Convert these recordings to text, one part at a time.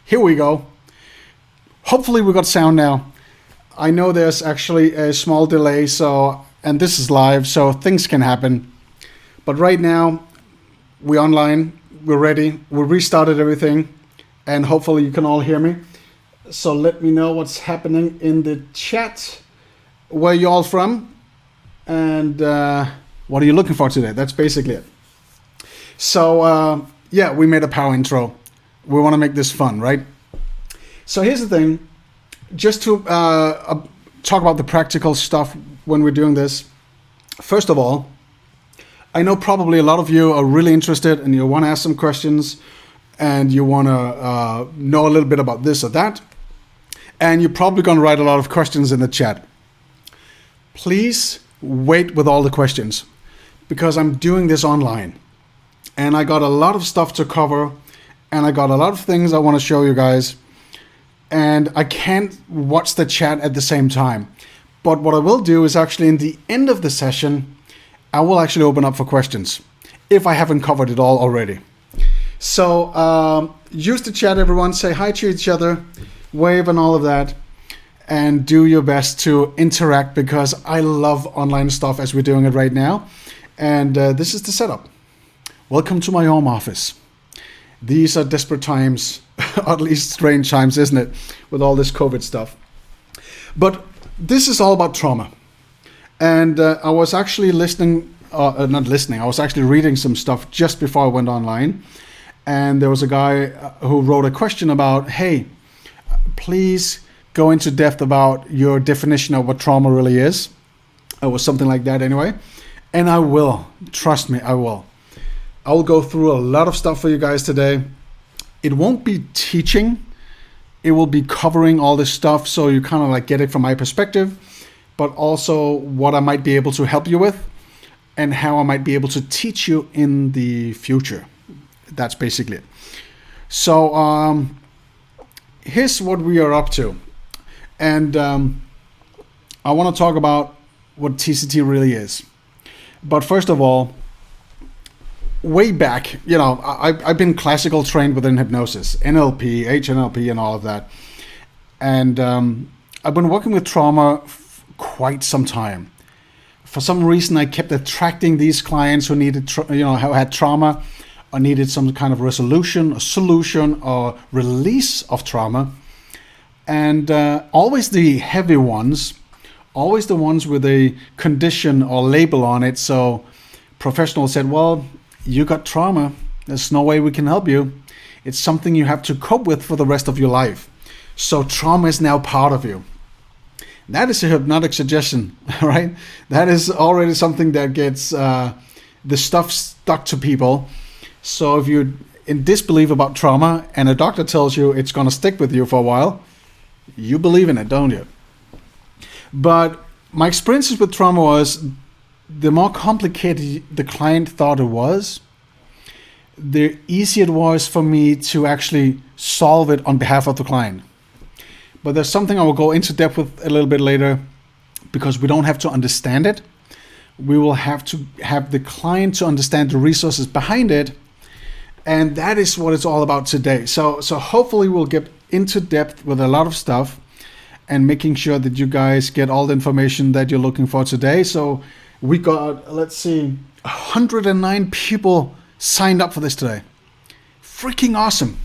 Here we go. Hopefully we got sound now. I know there's actually a small delay, and this is live, so things can happen. But right now, we're online, we're ready, we restarted everything, and hopefully you can all hear me. So let me know what's happening in the chat, where you all from, and what are you looking for today? That's basically it. So yeah, we made a power intro. We want to make this fun, right? So here's the thing, just to talk about the practical stuff when we're doing this. First of all, I know probably a lot of you are really interested and you want to ask some questions and you want to know a little bit about this or that. And you're probably going to write a lot of questions in the chat. Please wait with all the questions because I'm doing this online. And I got a lot of stuff to cover and I got a lot of things I want to show you guys. And I can't watch the chat at the same time. But what I will do is actually in the end of the session, I will actually open up for questions if I haven't covered it all already. So use the chat, everyone. Say hi to each other, wave and all of that, and do your best to interact because I love online stuff as we're doing it right now. And this is the setup. Welcome to my home office. These are desperate times, or at least strange times, isn't it, with all this COVID stuff. But this is all about trauma. And I was actually I was actually reading some stuff just before I went online. And there was a guy who wrote a question about, hey, please go into depth about your definition of what trauma really is. It was something like that anyway. And I will, trust me, I will. I will go through a lot of stuff for you guys today. It won't be teaching. It will be covering all this stuff so you kind of like get it from my perspective, but also what I might be able to help you with and how I might be able to teach you in the future. That's basically it. So here's what we are up to. And I want to talk about what TCT really is. But first of all, way back, I've been classical trained within hypnosis, NLP, HNLP, and all of that. And I've been working with trauma quite some time. For some reason, I kept attracting these clients who needed, who had trauma or needed some kind of resolution, or solution, or release of trauma. And always the heavy ones, always the ones with a condition or label on it. So professionals said, well, you got trauma. There's no way we can help you. It's something you have to cope with for the rest of your life. So trauma is now part of you. That is a hypnotic suggestion, right? That is already something that gets the stuff stuck to people. So if you're in disbelief about trauma and a doctor tells you it's going to stick with you for a while, you believe in it, don't you? But my experiences with trauma was the more complicated the client thought it was, the easier it was for me to actually solve it on behalf of the client. But there's something I will go into depth with a little bit later because we don't have to understand it. We will have to have the client to understand the resources behind it. And that is what it's all about today. So hopefully we'll get into depth with a lot of stuff and making sure that you guys get all the information that you're looking for today. So we got, let's see, 109 people signed up for this today. Freaking awesome.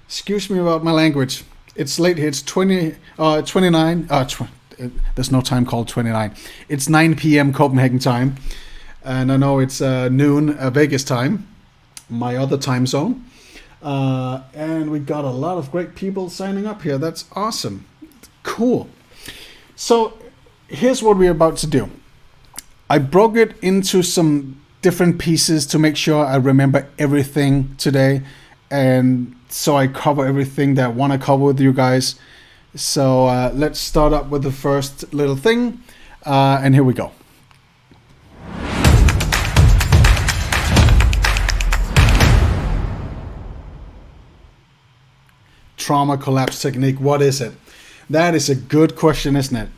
Excuse me about my language. It's late here. It's 29. There's no time called 29. It's 9 p.m. Copenhagen time. And I know it's noon Vegas time, my other time zone. And we got a lot of great people signing up here. That's awesome. Cool. So here's what we're about to do. I broke it into some different pieces to make sure I remember everything today. And so I cover everything that I want to cover with you guys. So let's start up with the first little thing. And here we go. Trauma collapse technique. What is it? That is a good question, isn't it?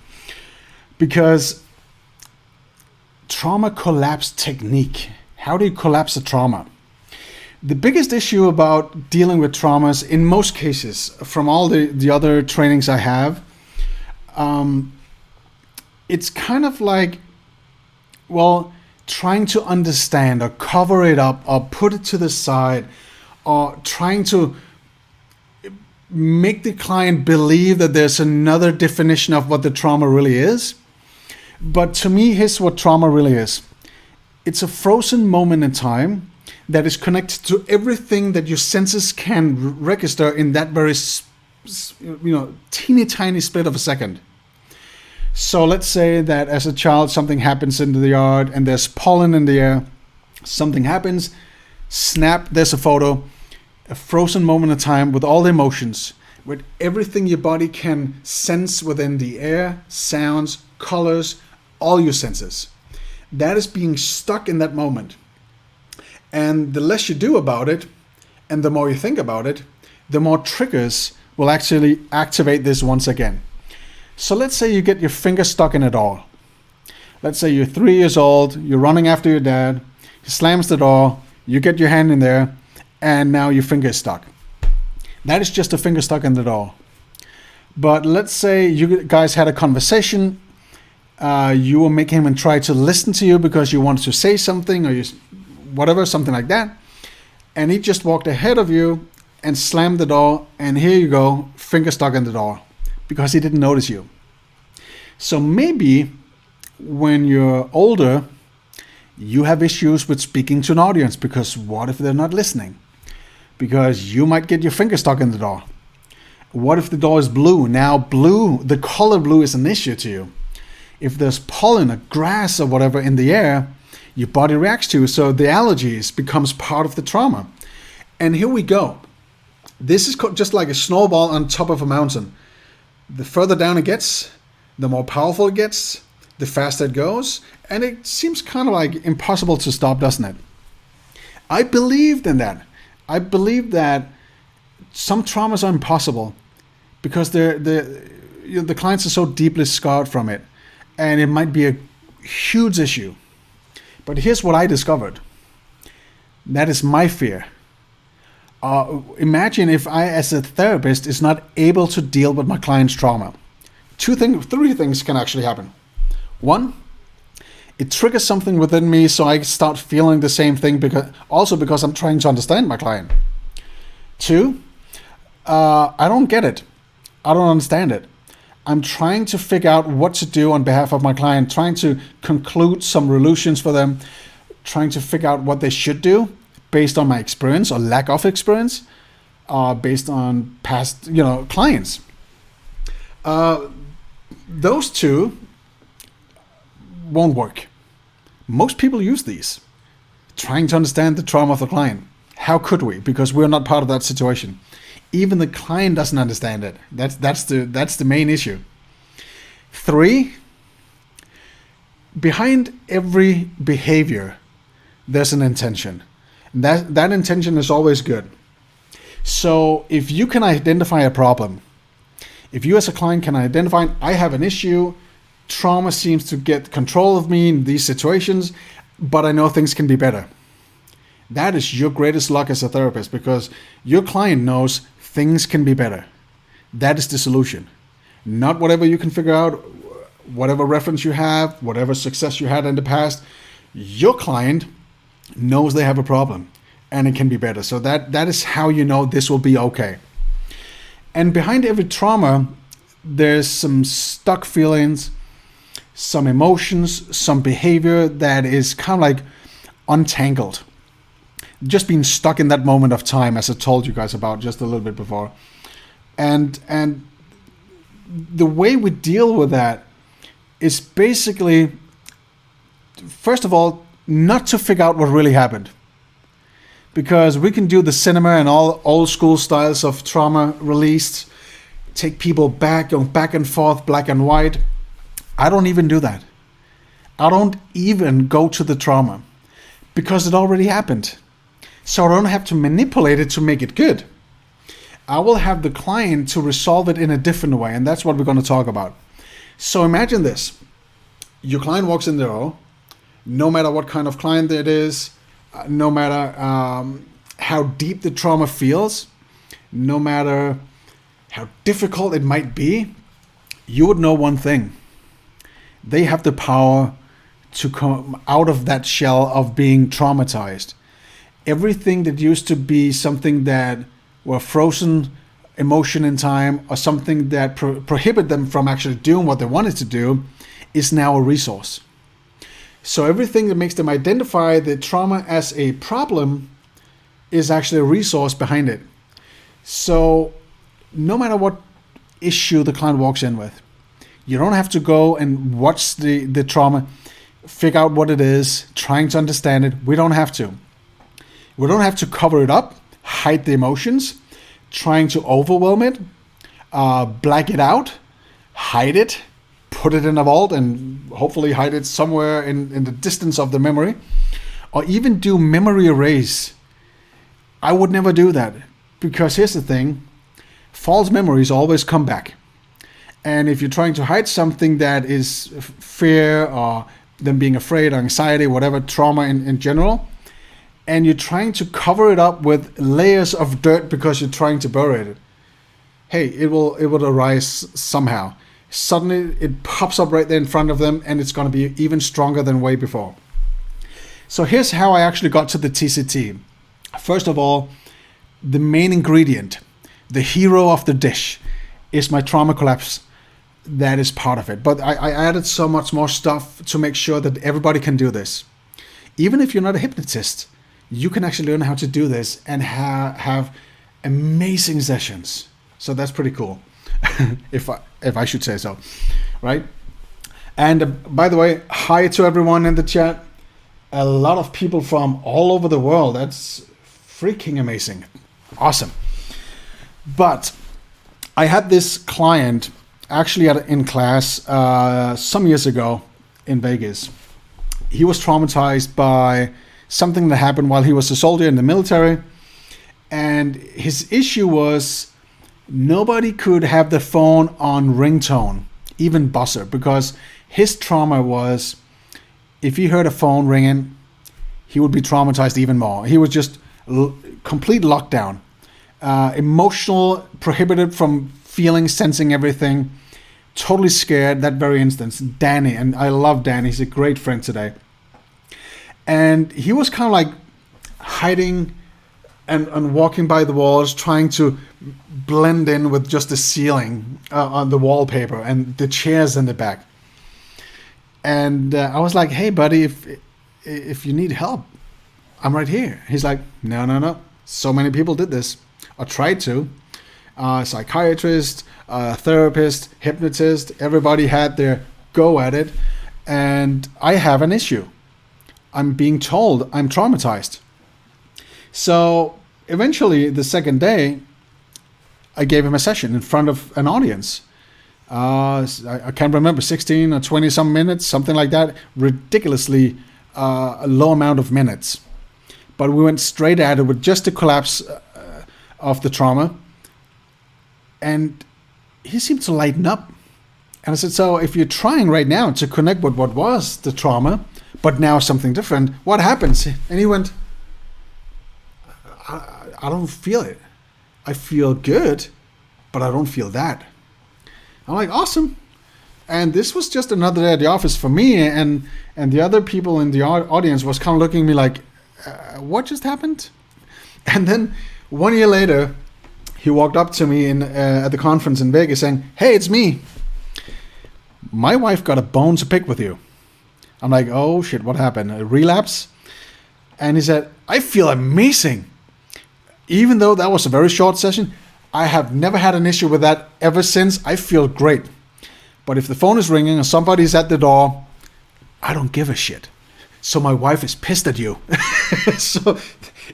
Because trauma collapse technique. How do you collapse a trauma? The biggest issue about dealing with traumas, in most cases, from all the other trainings I have, it's kind of like, well, trying to understand or cover it up or put it to the side, or trying to make the client believe that there's another definition of what the trauma really is. But to me, here's what trauma really is. It's a frozen moment in time that is connected to everything that your senses can register in that very, teeny tiny split of a second. So let's say that as a child, something happens in the yard and there's pollen in the air. Something happens, snap, there's a photo. A frozen moment of time with all the emotions, with everything your body can sense within the air, sounds, colors, all your senses. That is being stuck in that moment. And the less you do about it, and the more you think about it, the more triggers will actually activate this once again. So let's say you get your finger stuck in a door. Let's say you're 3 years old, you're running after your dad, he slams the door, you get your hand in there, and now your finger is stuck. That is just a finger stuck in the door. But let's say you guys had a conversation, you were making him and try to listen to you because you wanted to say something, or whatever, something like that. And he just walked ahead of you and slammed the door, and here you go, finger stuck in the door, because he didn't notice you. So maybe when you're older, you have issues with speaking to an audience, because what if they're not listening? Because you might get your finger stuck in the door. What if the door is blue? Now blue, the color blue is an issue to you. If there's pollen or grass or whatever in the air, your body reacts to, so the allergies becomes part of the trauma. And here we go. This is just like a snowball on top of a mountain. The further down it gets, the more powerful it gets, the faster it goes, and it seems kind of like impossible to stop, doesn't it? I believed in that. I believe that some traumas are impossible because the clients are so deeply scarred from it, and it might be a huge issue. But here's what I discovered. That is my fear. Imagine if I, as a therapist, is not able to deal with my client's trauma. Three things can actually happen. One, it triggers something within me, so I start feeling the same thing because I'm trying to understand my client. Two, I don't get it. I don't understand it. I'm trying to figure out what to do on behalf of my client, trying to conclude some resolutions for them, trying to figure out what they should do based on my experience or lack of experience, based on past, clients. Those two won't work. Most people use these, trying to understand the trauma of the client. How could we? Because we're not part of that situation. Even the client doesn't understand it. That's the main issue. Three, behind every behavior, there's an intention. That intention is always good. So if you can identify a problem, if you as a client can identify, I have an issue, trauma seems to get control of me in these situations, but I know things can be better. That is your greatest luck as a therapist, because your client knows things can be better. That is the solution. Not whatever you can figure out, whatever reference you have, whatever success you had in the past. Your client knows they have a problem and it can be better. So that is how you know this will be okay. And behind every trauma, there's some stuck feelings, some emotions, some behavior that is kind of like untangled. Just being stuck in that moment of time, as I told you guys about just a little bit before. And the way we deal with that is basically, first of all, not to figure out what really happened. Because we can do the cinema and all old school styles of trauma released, take people back, going back and forth, black and white. I don't even do that. I don't even go to the trauma because it already happened. So I don't have to manipulate it to make it good. I will have the client to resolve it in a different way, and that's what we're going to talk about. So imagine this. Your client walks in the door, no matter what kind of client it is, no matter how deep the trauma feels, no matter how difficult it might be, you would know one thing. They have the power to come out of that shell of being traumatized. Everything that used to be something that were frozen emotion in time, or something that prohibit them from actually doing what they wanted to do, is now a resource. So everything that makes them identify the trauma as a problem is actually a resource behind it. So no matter what issue the client walks in with, you don't have to go and watch the trauma, figure out what it is, trying to understand it. We don't have to. We don't have to cover it up, hide the emotions, trying to overwhelm it, black it out, hide it, put it in a vault, and hopefully hide it somewhere in the distance of the memory, or even do memory erase. I would never do that, because here's the thing, false memories always come back. And if you're trying to hide something that is fear, or them being afraid, or anxiety, whatever, trauma in general, and you're trying to cover it up with layers of dirt because you're trying to bury it, hey, it will arise somehow. Suddenly it pops up right there in front of them, and it's going to be even stronger than way before. So here's how I actually got to the TCT. First of all, the main ingredient, the hero of the dish, is my trauma collapse. That is part of it. But I added so much more stuff to make sure that everybody can do this. Even if you're not a hypnotist, you can actually learn how to do this and have amazing sessions. So that's pretty cool, if I should say so, right? And by the way, hi to everyone in the chat. A lot of people from all over the world. That's freaking amazing. Awesome. But I had this client actually in class some years ago in Vegas. He was traumatized by something that happened while he was a soldier in the military. And his issue was nobody could have the phone on ringtone, even buzzer, because his trauma was if he heard a phone ringing, he would be traumatized even more. He was just complete lockdown, emotional, prohibited from feeling, sensing everything, totally scared that very instance. Danny, and I love Danny, he's a great friend today. And he was kind of like hiding and walking by the walls, trying to blend in with just the ceiling on the wallpaper and the chairs in the back. And I was like, hey, buddy, if you need help, I'm right here. He's like, no. So many people did this or tried to. Psychiatrist, therapist, hypnotist, everybody had their go at it. And I have an issue. I'm being told I'm traumatized. So eventually, the second day, I gave him a session in front of an audience. I can't remember, 16 or 20 some minutes, something like that. Ridiculously a low amount of minutes. But we went straight at it with just the collapse of the trauma. And he seemed to lighten up. And I said, so if you're trying right now to connect with what was the trauma, but now something different, what happens? And he went, I don't feel it. I feel good, but I don't feel that. I'm like, awesome. And this was just another day at the office for me, and the other people in the audience was kind of looking at me like, what just happened? And then 1 year later, he walked up to me at the conference in Vegas saying, hey, it's me. My wife got a bone to pick with you. I'm like, oh shit, what happened? A relapse? And he said, I feel amazing. Even though that was a very short session, I have never had an issue with that ever since. I feel great. But if the phone is ringing and somebody's at the door, I don't give a shit. So my wife is pissed at you. So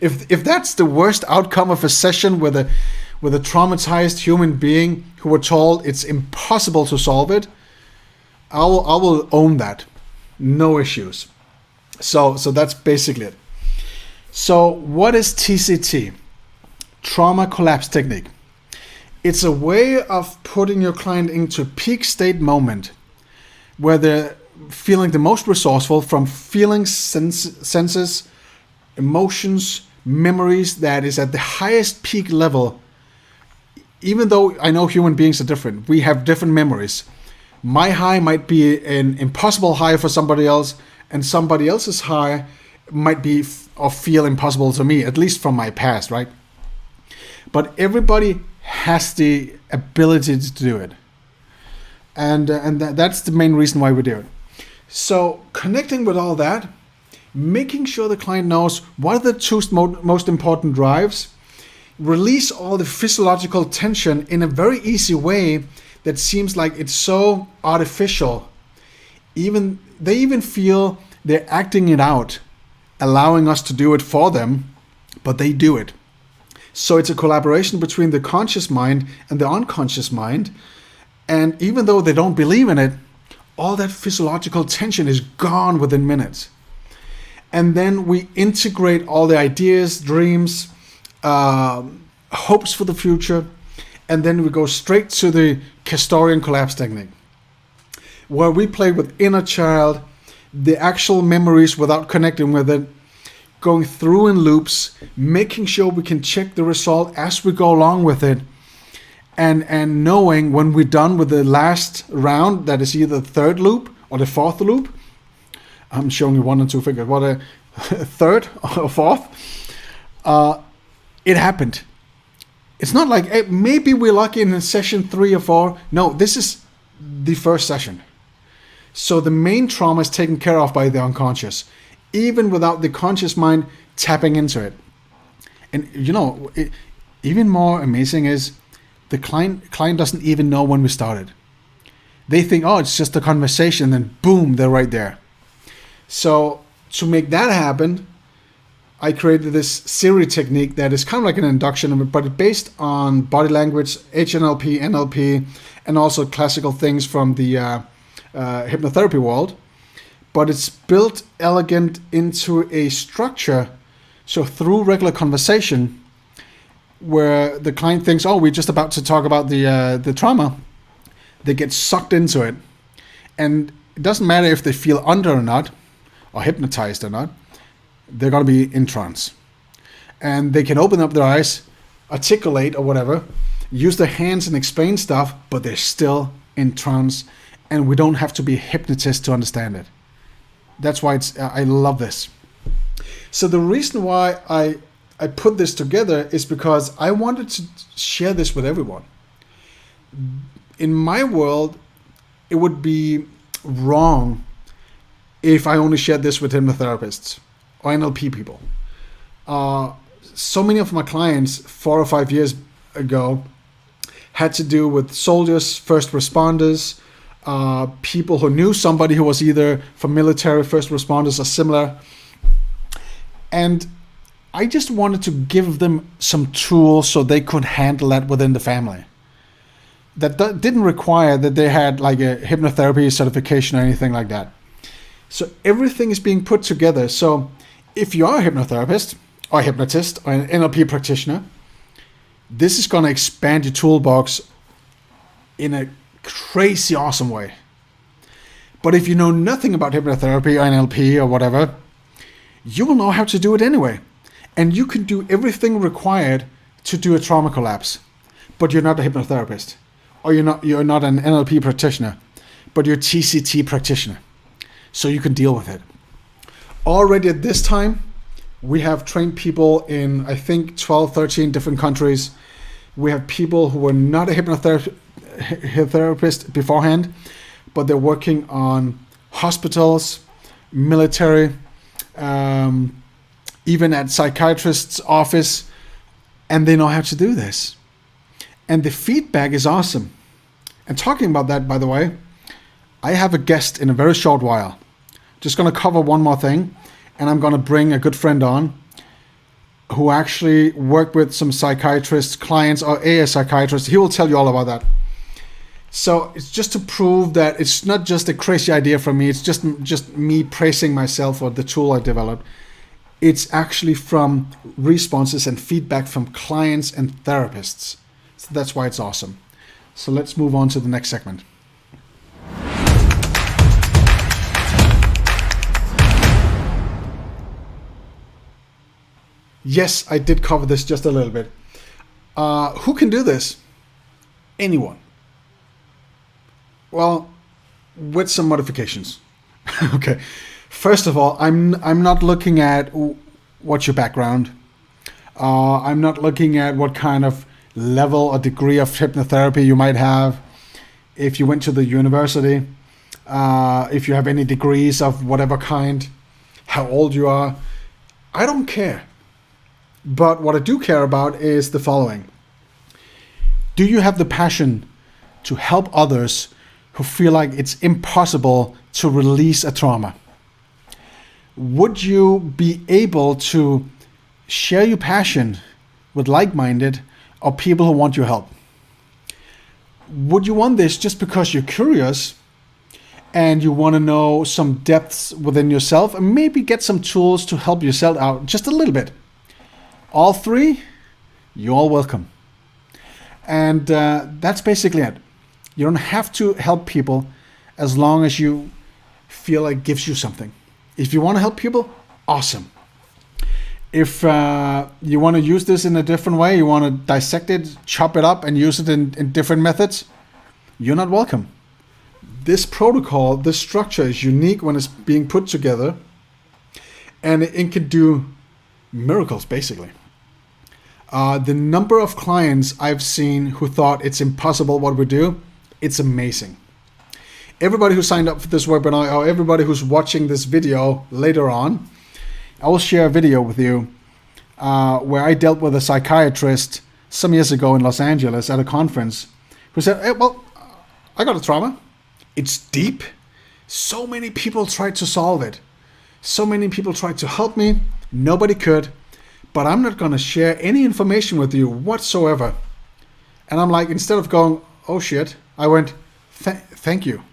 if that's the worst outcome of a session with a traumatized human being who were told it's impossible to solve it, I will own that. No issues. So that's basically it. So what is TCT? Trauma collapse technique. It's a way of putting your client into peak state moment where they're feeling the most resourceful from feelings, senses, emotions, memories that is at the highest peak level. Even though I know human beings are different, we have different memories. My high might be an impossible high for somebody else, and somebody else's high might be or feel impossible to me, at least from my past, right? But everybody has the ability to do it. And that's the main reason why we do it. So connecting with all that, making sure the client knows what are the two most important drives, release all the physiological tension in a very easy way that seems like it's so artificial. They even feel they're acting it out, allowing us to do it for them, but they do it. So it's a collaboration between the conscious mind and the unconscious mind. And even though they don't believe in it, all that physiological tension is gone within minutes. And then we integrate all the ideas, dreams, hopes for the future, and then we go straight to the Castorian collapse technique, where we play with inner child, the actual memories without connecting with it, going through in loops, making sure we can check the result as we go along with it, and knowing when we're done with the last round, that is either the third loop or the fourth loop. I'm showing you 1 and 2 fingers. What a third or fourth? It happened. It's not like, hey, maybe we're lucky in session 3 or 4. No, this is the first session. So the main trauma is taken care of by the unconscious, even without the conscious mind tapping into it. And even more amazing is the client doesn't even know when we started. They think, oh, it's just a conversation, and then boom, they're right there. So to make that happen, I created this series technique that is kind of like an induction, but it's based on body language, HNLP, NLP, and also classical things from the hypnotherapy world. But it's built elegant into a structure. So through regular conversation, where the client thinks, oh, we're just about to talk about the trauma, they get sucked into it. And it doesn't matter if they feel under or not, or hypnotized or not, they're going to be in trance. And they can open up their eyes, articulate or whatever, use their hands and explain stuff, but they're still in trance, and we don't have to be hypnotists to understand it. That's why I love this. So the reason why I put this together is because I wanted to share this with everyone. In my world, it would be wrong if I only shared this with hypnotherapists or NLP people. So many of my clients 4 or 5 years ago had to do with soldiers, first responders, people who knew somebody who was either from military, first responders, or similar. And I just wanted to give them some tools so they could handle that within the family. That didn't require that they had like a hypnotherapy certification or anything like that. So everything is being put together. So if you are a hypnotherapist or a hypnotist or an NLP practitioner, this is going to expand your toolbox in a crazy awesome way. But if you know nothing about hypnotherapy or NLP or whatever, you will know how to do it anyway. And you can do everything required to do a trauma collapse. But you're not a hypnotherapist. Or you're not an NLP practitioner. But you're a TCT practitioner. So you can deal with it. Already at this time, we have trained people in, I think, 12, 13 different countries. We have people who were not a hypnotherapist beforehand, but they're working on hospitals, military, even at psychiatrist's office, and they know how to do this. And the feedback is awesome. And talking about that, by the way, I have a guest in a very short while. Just going to cover one more thing, and I'm going to bring a good friend on who actually worked with some psychiatrists, clients, or a psychiatrist. He will tell you all about that. So it's just to prove that it's not just a crazy idea from me. It's just me praising myself or the tool I developed. It's actually from responses and feedback from clients and therapists. So that's why it's awesome. So let's move on to the next segment. Yes, I did cover this just a little bit. Who can do this? Anyone. Well, with some modifications. Okay. First of all, I'm not looking at what's your background. I'm not looking at what kind of level or degree of hypnotherapy you might have. If you went to the university, if you have any degrees of whatever kind, how old you are, I don't care. But what I do care about is the following. Do you have the passion to help others who feel like it's impossible to release a trauma? Would you be able to share your passion with like-minded or people who want your help? Would you want this just because you're curious and you want to know some depths within yourself and maybe get some tools to help yourself out just a little bit? All three, you're all welcome. And that's basically it. You don't have to help people as long as you feel like it gives you something. If you want to help people, awesome. If you want to use this in a different way, you want to dissect it, chop it up, and use it in different methods, you're not welcome. This protocol, this structure is unique when it's being put together, and it can do miracles, basically. The number of clients I've seen who thought it's impossible what we do, it's amazing. Everybody who signed up for this webinar, or everybody who's watching this video later on, I will share a video with you where I dealt with a psychiatrist some years ago in Los Angeles at a conference who said, hey, well, I got a trauma. It's deep. So many people tried to solve it. So many people tried to help me. Nobody could. But I'm not going to share any information with you whatsoever. And I'm like, instead of going, oh shit, I went, thank you.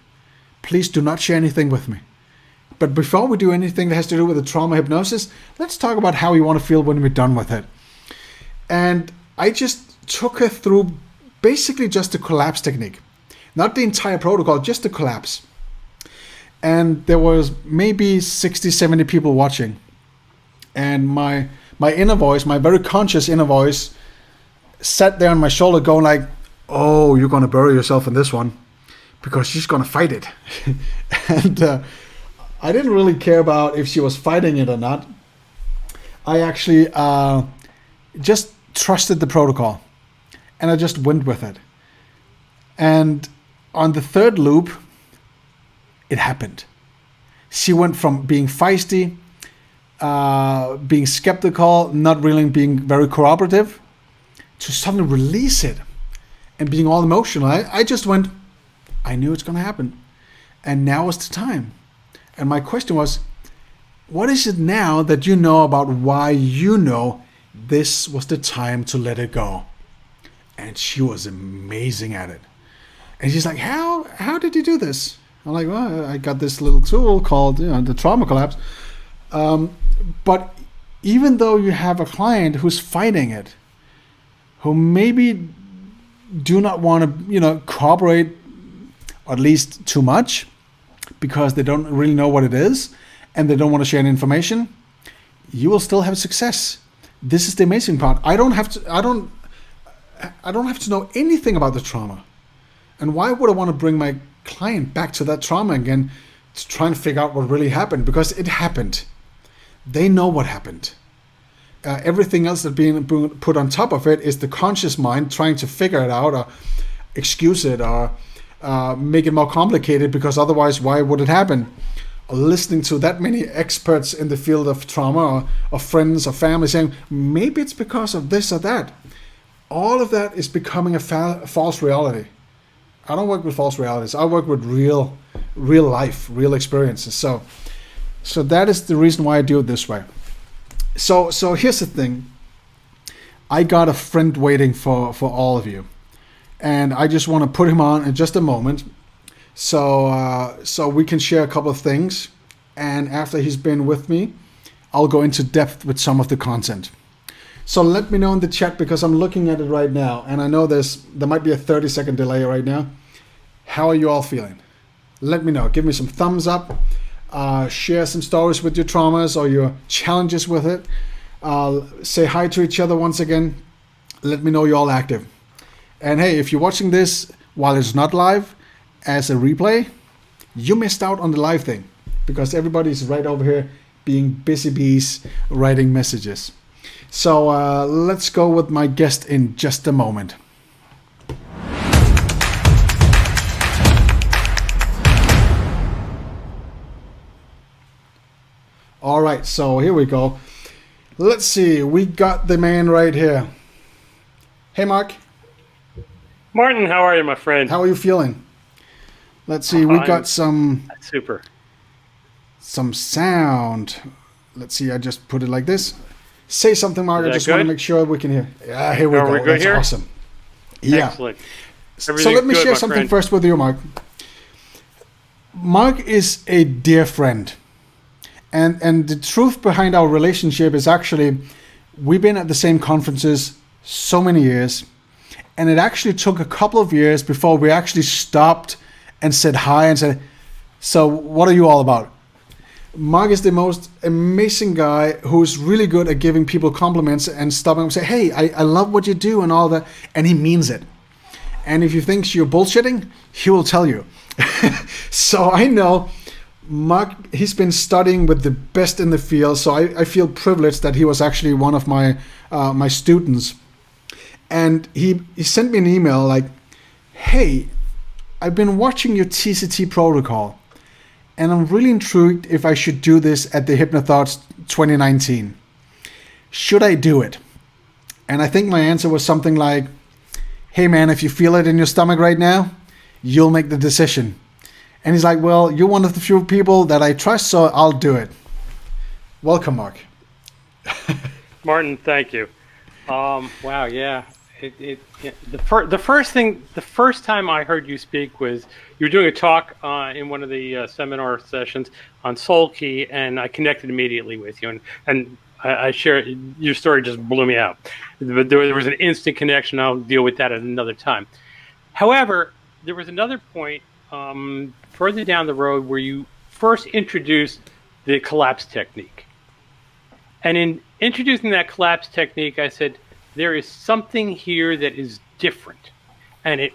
Please do not share anything with me. But before we do anything that has to do with the trauma hypnosis, let's talk about how you want to feel when we're done with it. And I just took her through basically just the collapse technique. Not the entire protocol, just the collapse. And there was maybe 60, 70 people watching. And my inner voice, my very conscious inner voice, sat there on my shoulder going like, oh, you're going to bury yourself in this one because she's going to fight it. And I didn't really care about if she was fighting it or not. I actually just trusted the protocol and I just went with it. And on the third loop, it happened. She went from being feisty, being skeptical, not really being very cooperative, to suddenly release it and being all emotional. I just went, I knew it's going to happen. And now is the time. And my question was, what is it now that you know about why you know this was the time to let it go? And she was amazing at it. And she's like, how did you do this? I'm like, well, I got this little tool called the trauma collapse. But even though you have a client who's fighting it, who maybe do not want to, cooperate, or at least too much, because they don't really know what it is, and they don't want to share any information, you will still have success. This is the amazing part. I don't have to know anything about the trauma. And why would I want to bring my client back to that trauma again to try and figure out what really happened? Because it happened. They know what happened. Everything else that being put on top of it is the conscious mind trying to figure it out or excuse it or make it more complicated, because otherwise why would it happen? Or listening to that many experts in the field of trauma or friends or family saying, maybe it's because of this or that. All of that is becoming a false reality. I don't work with false realities. I work with real life, real experiences. So that is the reason why I do it this way. So here's the thing. I got a friend waiting for all of you. And I just want to put him on in just a moment. So we can share a couple of things. And after he's been with me, I'll go into depth with some of the content. So let me know in the chat, because I'm looking at it right now. And I know there might be a 30-second delay right now. How are you all feeling? Let me know. Give me some thumbs up. Share some stories with your traumas or your challenges with it. Say hi to each other once again. Let me know you're all active. And hey, if you're watching this while it's not live as a replay, you missed out on the live thing because everybody's right over here being busy bees writing messages. So let's go with my guest in just a moment. All right, so here we go. Let's see, we got the man right here. Hey, Mark. Martin, how are you, my friend? How are you feeling? Let's see, we got some sound. Let's see, I just put it like this. Say something, Mark. I just want to make sure we can hear. Yeah, here we go. That's awesome. Yeah. Excellent. So let me share something first with you, Mark. Mark is a dear friend. And the truth behind our relationship is actually we've been at the same conferences so many years, and it actually took a couple of years before we actually stopped and said hi and said, so what are you all about? Mark is the most amazing guy who's really good at giving people compliments and stopping and say, hey, I love what you do and all that, and he means it. And if you think you're bullshitting, he will tell you. So I know Mark, he's been studying with the best in the field, so I feel privileged that he was actually one of my my students. And he sent me an email like, hey, I've been watching your TCT protocol, and I'm really intrigued if I should do this at the Hypnothoughts 2019. Should I do it? And I think my answer was something like, hey man, if you feel it in your stomach right now, you'll make the decision. And he's like, well, you're one of the few people that I trust, so I'll do it. Welcome, Mark. Martin, thank you. Wow, yeah. The first time I heard you speak was you were doing a talk in one of the seminar sessions on Soul Key, and I connected immediately with you, and I share your story just blew me out. But there was an instant connection. I'll deal with that at another time. However, there was another point further down the road where you first introduced the collapse technique. And in introducing that collapse technique, I said, there is something here that is different. And it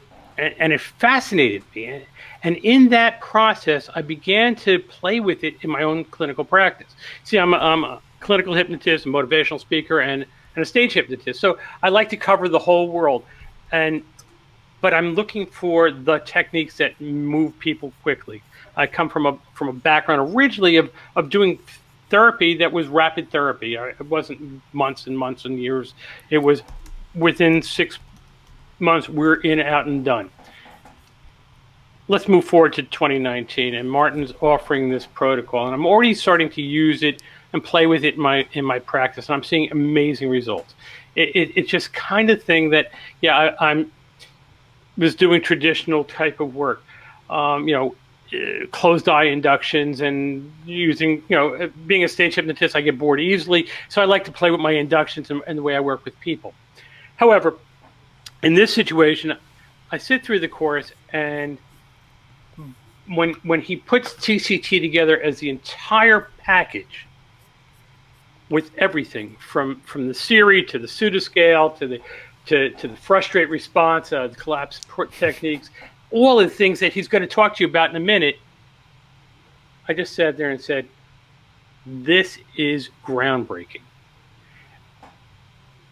fascinated me. And in that process, I began to play with it in my own clinical practice. See, I'm a clinical hypnotist, a motivational speaker, and a stage hypnotist. So I like to cover the whole world. But I'm looking for the techniques that move people quickly. I come from a background originally of doing therapy that was rapid therapy. It wasn't months and months and years. It was within 6 months, we're in, out, and done. Let's move forward to 2019, and Martin's offering this protocol, and I'm already starting to use it and play with it in my practice, and I'm seeing amazing results. It's just kind of thing that, yeah, I'm was doing traditional type of work, closed eye inductions and using, being a stage hypnotist, I get bored easily. So I like to play with my inductions and the way I work with people. However, in this situation, I sit through the course, and when he puts TCT together as the entire package with everything from the Siri to the pseudoscale to the frustrate response, the collapse techniques, all the things that he's going to talk to you about in a minute, I just sat there and said, this is groundbreaking.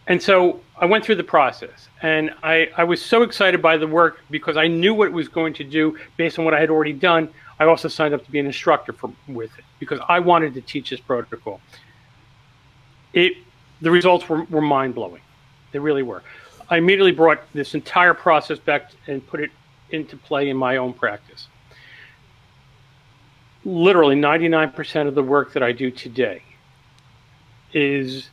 And so I went through the process, and I was so excited by the work because I knew what it was going to do based on what I had already done. I also signed up to be an instructor with it because I wanted to teach this protocol. The results were mind-blowing. They really were. I immediately brought this entire process back and put it into play in my own practice. Literally 99% of the work that I do today is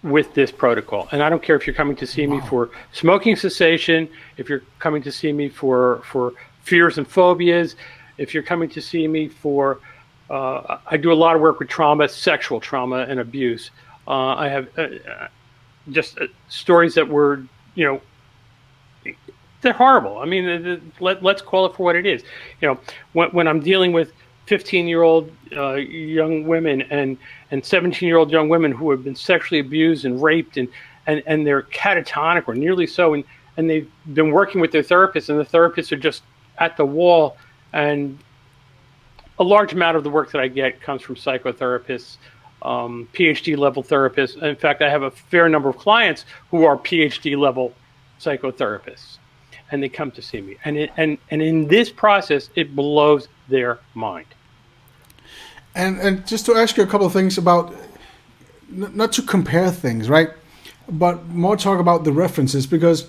with this protocol. And I don't care if you're coming to see me for smoking cessation, if you're coming to see me for fears and phobias, if you're coming to see me for, I do a lot of work with trauma, sexual trauma and abuse. I have just stories that were, they're horrible. I mean, let's call it for what it is. When I'm dealing with 15-year-old young women and 17-year-old young women who have been sexually abused and raped, and they're catatonic or nearly so, and they've been working with their therapists, and the therapists are just at the wall. And a large amount of the work that I get comes from psychotherapists, PhD level therapists. In fact, I have a fair number of clients who are PhD level psychotherapists, and they come to see me. And in this process, it blows their mind. And just to ask you a couple of things about, not to compare things, right? But more talk about the references, because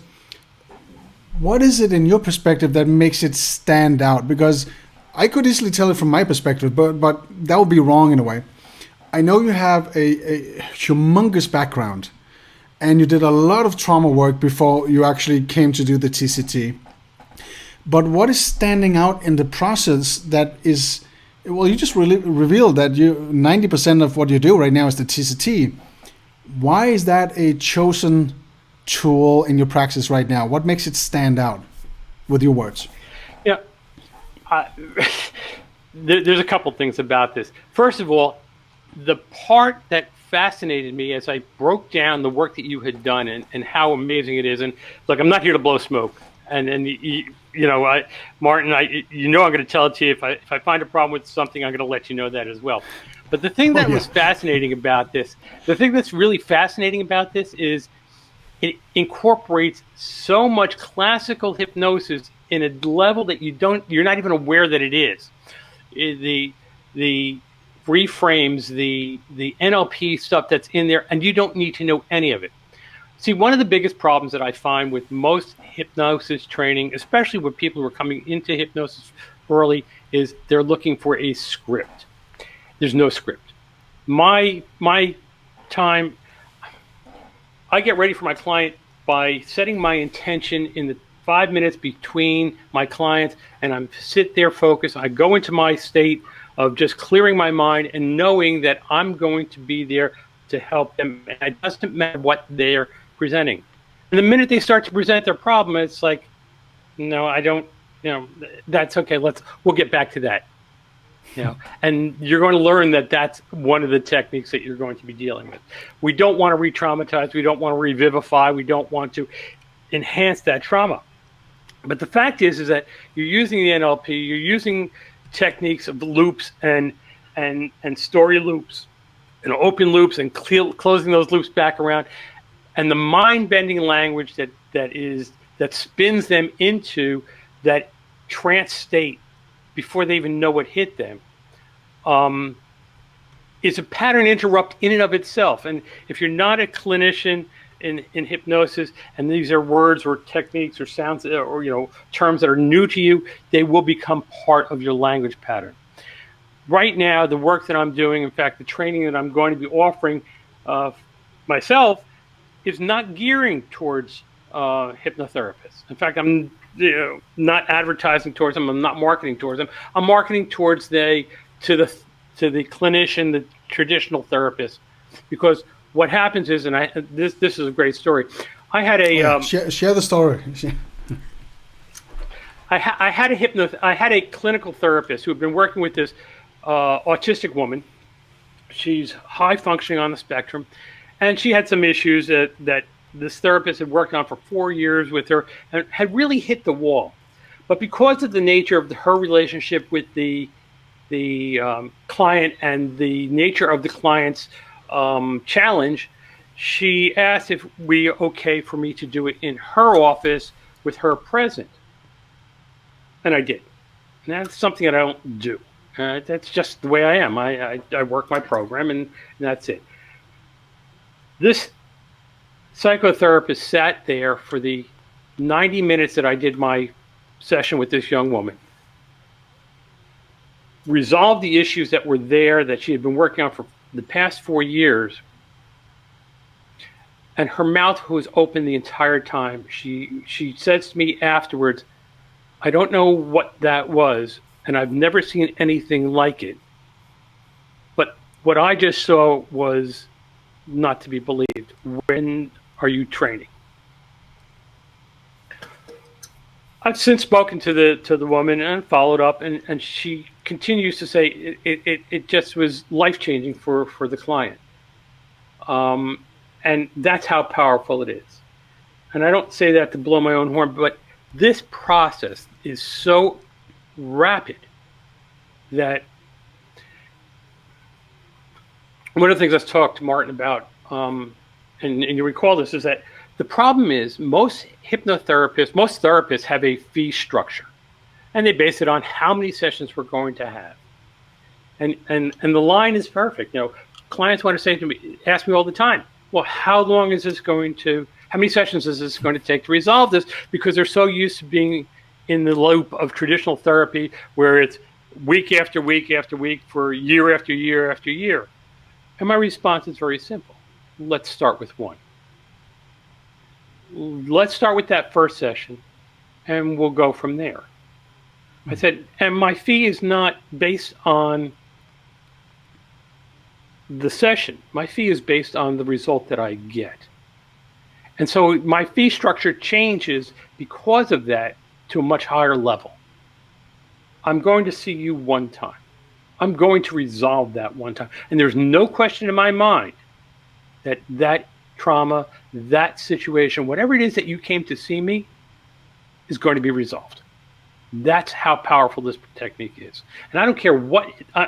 what is it in your perspective that makes it stand out? Because I could easily tell it from my perspective, but that would be wrong in a way. I know you have a humongous background, and you did a lot of trauma work before you actually came to do the TCT. But what is standing out in the process that is, well, you just really revealed that 90% of what you do right now is the TCT. Why is that a chosen tool in your practice right now? What makes it stand out with your words? Yeah, there's a couple things about this. First of all, the part that fascinated me as I broke down the work that you had done and how amazing it is. And look, I'm not here to blow smoke. And you know, Martin, I'm going to tell it to you. If I find a problem with something, I'm going to let you know that as well. But the thing that was fascinating about this, the thing that's really fascinating about this is it incorporates so much classical hypnosis in a level that you're not even aware that it is. The reframes, the NLP stuff that's in there, and you don't need to know any of it. See, one of the biggest problems that I find with most hypnosis training, especially with people who are coming into hypnosis early, is they're looking for a script. There's no script. My time, I get ready for my client by setting my intention in the 5 minutes between my clients, and I'm sit there focused. I go into my state of just clearing my mind and knowing that I'm going to be there to help them. And it doesn't matter what they're presenting. And the minute they start to present their problem, it's like, no, I don't, that's okay. We'll get back to that. And you're going to learn that that's one of the techniques that you're going to be dealing with. We don't want to re-traumatize. We don't want to revivify. We don't want to enhance that trauma. But the fact is that you're using the NLP, you're using techniques of loops and story loops and open loops and closing those loops back around, and the mind-bending language that spins them into that trance state before they even know what hit them, is a pattern interrupt in and of itself. And if you're not a clinician in hypnosis, and these are words or techniques or sounds or terms that are new to you, they will become part of your language pattern. Right now, the work that I'm doing, in fact, the training that I'm going to be offering myself, is not gearing towards hypnotherapists. In fact, I'm not advertising towards them. I'm not marketing towards them. I'm marketing towards to the clinician, the traditional therapist, because what happens is, and this is a great story. I had a share the story. I had a clinical therapist who had been working with this autistic woman. She's high functioning on the spectrum, and she had some issues that this therapist had worked on for 4 years with her and had really hit the wall. But because of the nature of her relationship with the client and the nature of the client's challenge, she asked if we okay for me to do it in her office with her present. And I did. And that's something that I don't do. That's just the way I am. I work my program, and that's it. This psychotherapist sat there for the 90 minutes that I did my session with this young woman, resolved the issues that were there that she had been working on for the past 4 years, and her mouth was open the entire time. She says to me afterwards, I don't know what that was, and I've never seen anything like it, but what I just saw was not to be believed. When are you training? I've since spoken to the woman and followed up, and she continues to say it just was life changing for the client, and that's how powerful it is. And I don't say that to blow my own horn, but this process is so rapid that one of the things I've talked to Martin about, and you recall this, is that the problem is most therapists have a fee structure, and they base it on how many sessions we're going to have. And the line is perfect. Clients want to say to me, ask me all the time, well, how many sessions is this going to take to resolve this? Because they're so used to being in the loop of traditional therapy where it's week after week after week for year after year after year. And my response is very simple. Let's start with one. Let's start with that first session, and we'll go from there. I said, and my fee is not based on the session. My fee is based on the result that I get. And so my fee structure changes because of that to a much higher level. I'm going to see you one time. I'm going to resolve that one time. And there's no question in my mind that trauma, that situation, whatever it is that you came to see me, is going to be resolved. That's how powerful this technique is. And I don't care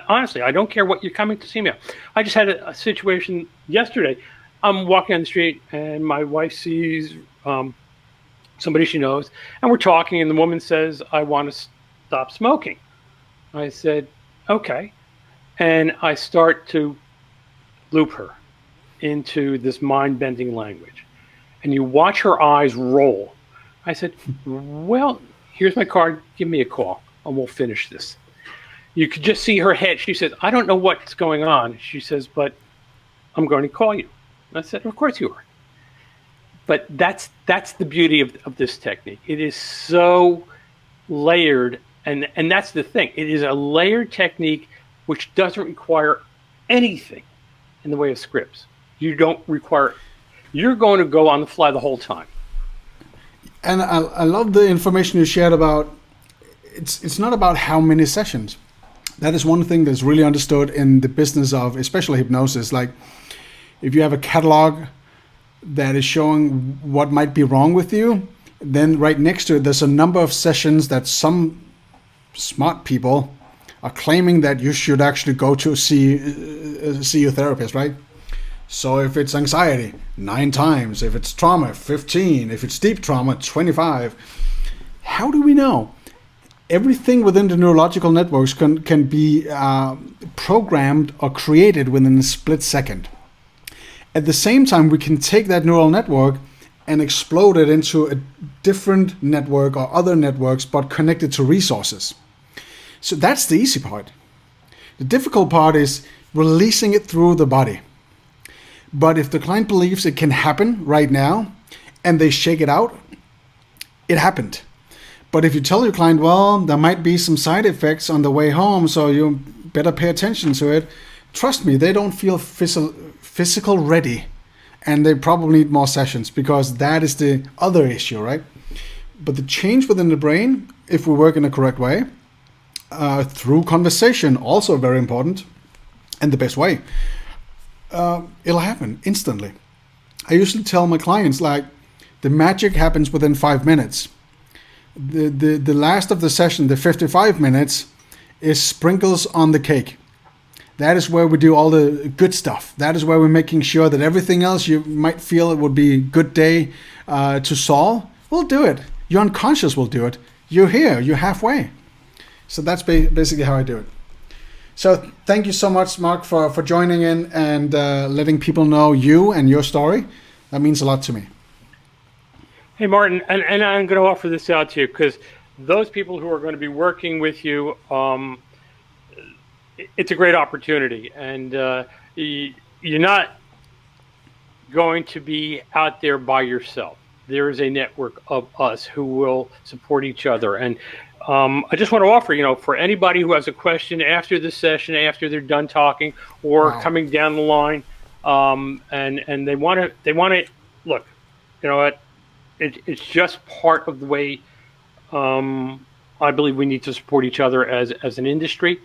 honestly, I don't care what you're coming to see me on. I just had a situation yesterday. I'm walking on the street and my wife sees somebody she knows, and we're talking, and the woman says, I want to stop smoking. I said, okay. And I start to loop her into this mind-bending language. And you watch her eyes roll. I said, well, here's my card. Give me a call, and we'll finish this. You could just see her head. She says, I don't know what's going on. She says, but I'm going to call you. And I said, of course you are. But that's the beauty of this technique. It is so layered, and that's the thing. It is a layered technique which doesn't require anything in the way of scripts. You're going to go on the fly the whole time. And I love the information you shared about, it's not about how many sessions. That is one thing that's really understood in the business of especially hypnosis. Like if you have a catalog that is showing what might be wrong with you, then right next to it, there's a number of sessions that some smart people are claiming that you should actually go to see your therapist, right? So if it's anxiety, 9 times. If it's trauma, 15. If it's deep trauma, 25. How do we know? Everything within the neurological networks can be programmed or created within a split second. At the same time, we can take that neural network and explode it into a different network or other networks, but connected to resources. So that's the easy part. The difficult part is releasing it through the body. But if the client believes it can happen right now and they shake it out, it happened. But if you tell your client, well, there might be some side effects on the way home, so you better pay attention to it, trust me, they don't feel physical ready, and they probably need more sessions, because that is the other issue, right? But the change within the brain, if we work in a correct way, through conversation, also very important, and the best way, it'll happen instantly. I usually tell my clients, like, the magic happens within 5 minutes. The last of the session, the 55 minutes, is sprinkles on the cake. That is where we do all the good stuff. That is where we're making sure that everything else you might feel it would be a good day to solve, we'll do it. Your unconscious will do it. You're here. You're halfway. So that's basically how I do it. So thank you so much, Mark, for joining in and letting people know you and your story. That means a lot to me. Hey, Martin, and I'm going to offer this out to you, because those people who are going to be working with you, it's a great opportunity, and you're not going to be out there by yourself. There is a network of us who will support each other. And I just want to offer, for anybody who has a question after the session, after they're done talking, or coming down the line, and they want to look, you know what? It's just part of the way I'm I believe we need to support each other as an industry,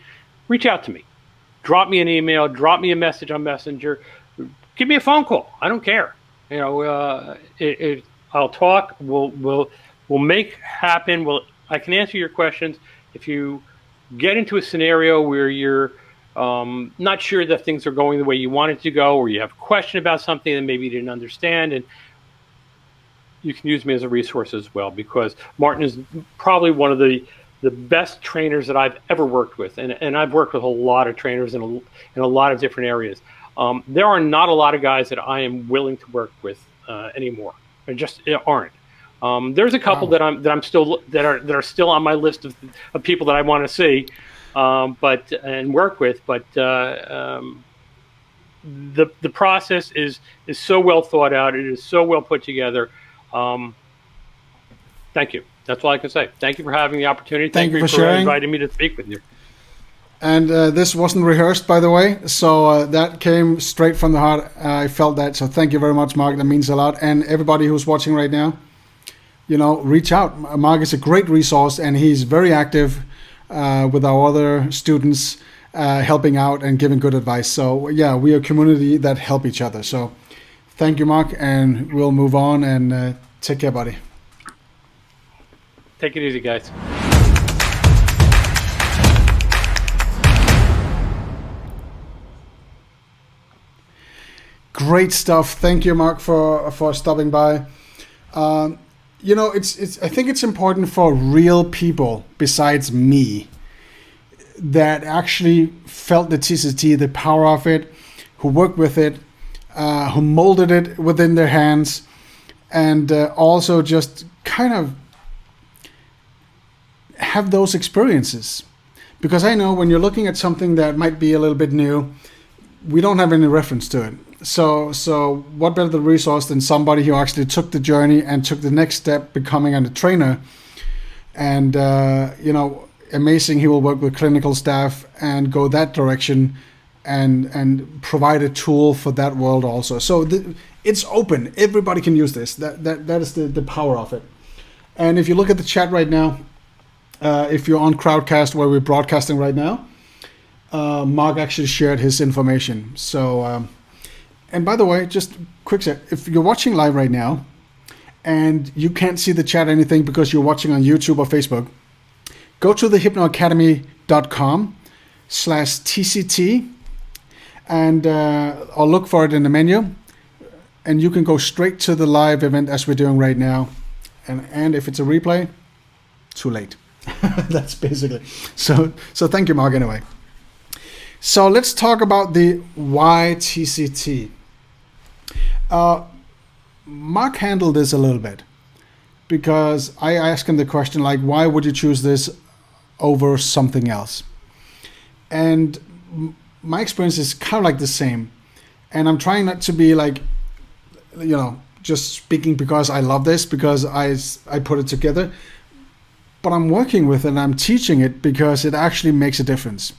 reach out to me. Drop me an email, drop me a message on Messenger, give me a phone call. I don't care. I'll talk. We'll make happen. I can answer your questions. If you get into a scenario where you're not sure that things are going the way you want it to go, or you have a question about something that maybe you didn't understand, and you can use me as a resource as well, because Martin is probably one of the best trainers that I've ever worked with. And I've worked with a lot of trainers in a lot of different areas. There are not a lot of guys that I am willing to work with anymore. There just aren't. There's a couple that are still on my list of people that I want to see, and work with. But the process is so well thought out. It is so well put together. Thank you. That's all I can say. Thank you for having the opportunity. Thank you for sharing. Inviting me to speak with you. And this wasn't rehearsed, by the way, so that came straight from the heart. I felt that, so thank you very much, Mark. That means a lot. And everybody who's watching right now, reach out. Mark is a great resource, and he's very active with our other students, helping out and giving good advice. So yeah, we are a community that help each other. So thank you, Mark, and we'll move on, and take care, buddy. Take it easy, guys. Great stuff. Thank you, Mark, for stopping by. I think it's important for real people besides me that actually felt the TCT, the power of it, who worked with it, who molded it within their hands, and also just kind of have those experiences. Because I know when you're looking at something that might be a little bit new, we don't have any reference to it. So what better the resource than somebody who actually took the journey and took the next step, becoming a trainer. And amazing, he will work with clinical staff and go that direction, and provide a tool for that world also. So it's open. Everybody can use this. That is the power of it. And if you look at the chat right now, if you're on Crowdcast, where we're broadcasting right now, Mark actually shared his information. So, and by the way, just quick set, if you're watching live right now and you can't see the chat or anything because you're watching on YouTube or Facebook, go to thehypnoacademy.com/TCT and or look for it in the menu, and you can go straight to the live event as we're doing right now. And if it's a replay, too late. That's basically. So thank you, Mark, anyway. So let's talk about the why TCT. Mark handled this a little bit, because I asked him the question, like, why would you choose this over something else? And my experience is kind of like the same. And I'm trying not to be like, just speaking because I love this, because I put it together. But I'm working with it and I'm teaching it because it actually makes a difference.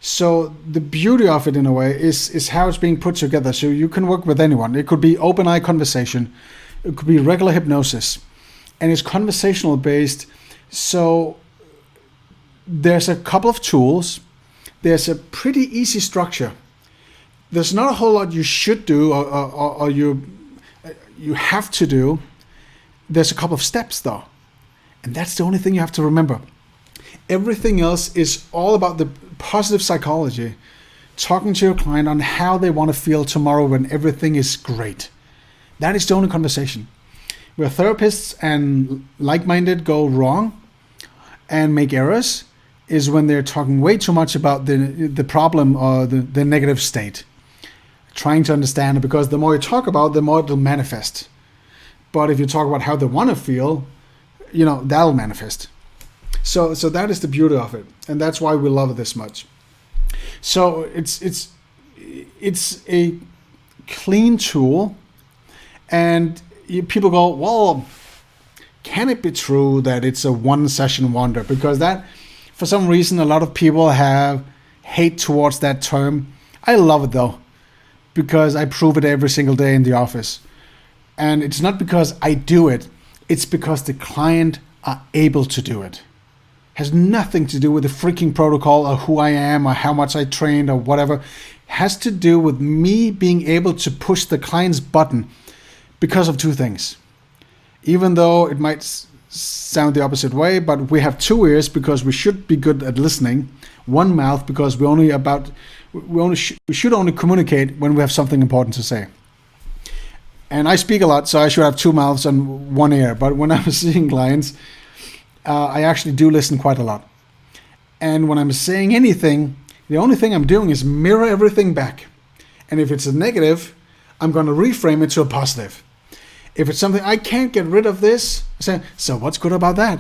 So the beauty of it, in a way, is how it's being put together. So you can work with anyone. It could be open eye conversation. It could be regular hypnosis. And it's conversational based. So there's a couple of tools. There's a pretty easy structure. There's not a whole lot you should do or you have to do. There's a couple of steps, though. And that's the only thing you have to remember. Everything else is all about the positive psychology, talking to your client on how they want to feel tomorrow when everything is great. That is the only conversation. Where therapists and like-minded go wrong and make errors is when they're talking way too much about the problem or the negative state. Trying to understand it, because the more you talk about, the more it'll manifest. But if you talk about how they want to feel, that'll manifest. So that is the beauty of it, and that's why we love it this much. So it's a clean tool, and people go, well, can it be true that it's a one-session wonder? Because that, for some reason, a lot of people have hate towards that term. I love it though, because I prove it every single day in the office, and it's not because I do it; it's because the client are able to do it. Has nothing to do with the freaking protocol or who I am or how much I trained or whatever. Has to do with me being able to push the client's button because of two things. Even though it might sound the opposite way, but we have two ears because we should be good at listening, one mouth because we should only communicate when we have something important to say. And I speak a lot, so I should have two mouths and one ear. But when I'm seeing clients, I actually do listen quite a lot. And when I'm saying anything, the only thing I'm doing is mirror everything back. And if it's a negative, I'm going to reframe it to a positive. If it's something I can't get rid of this, I say, so what's good about that?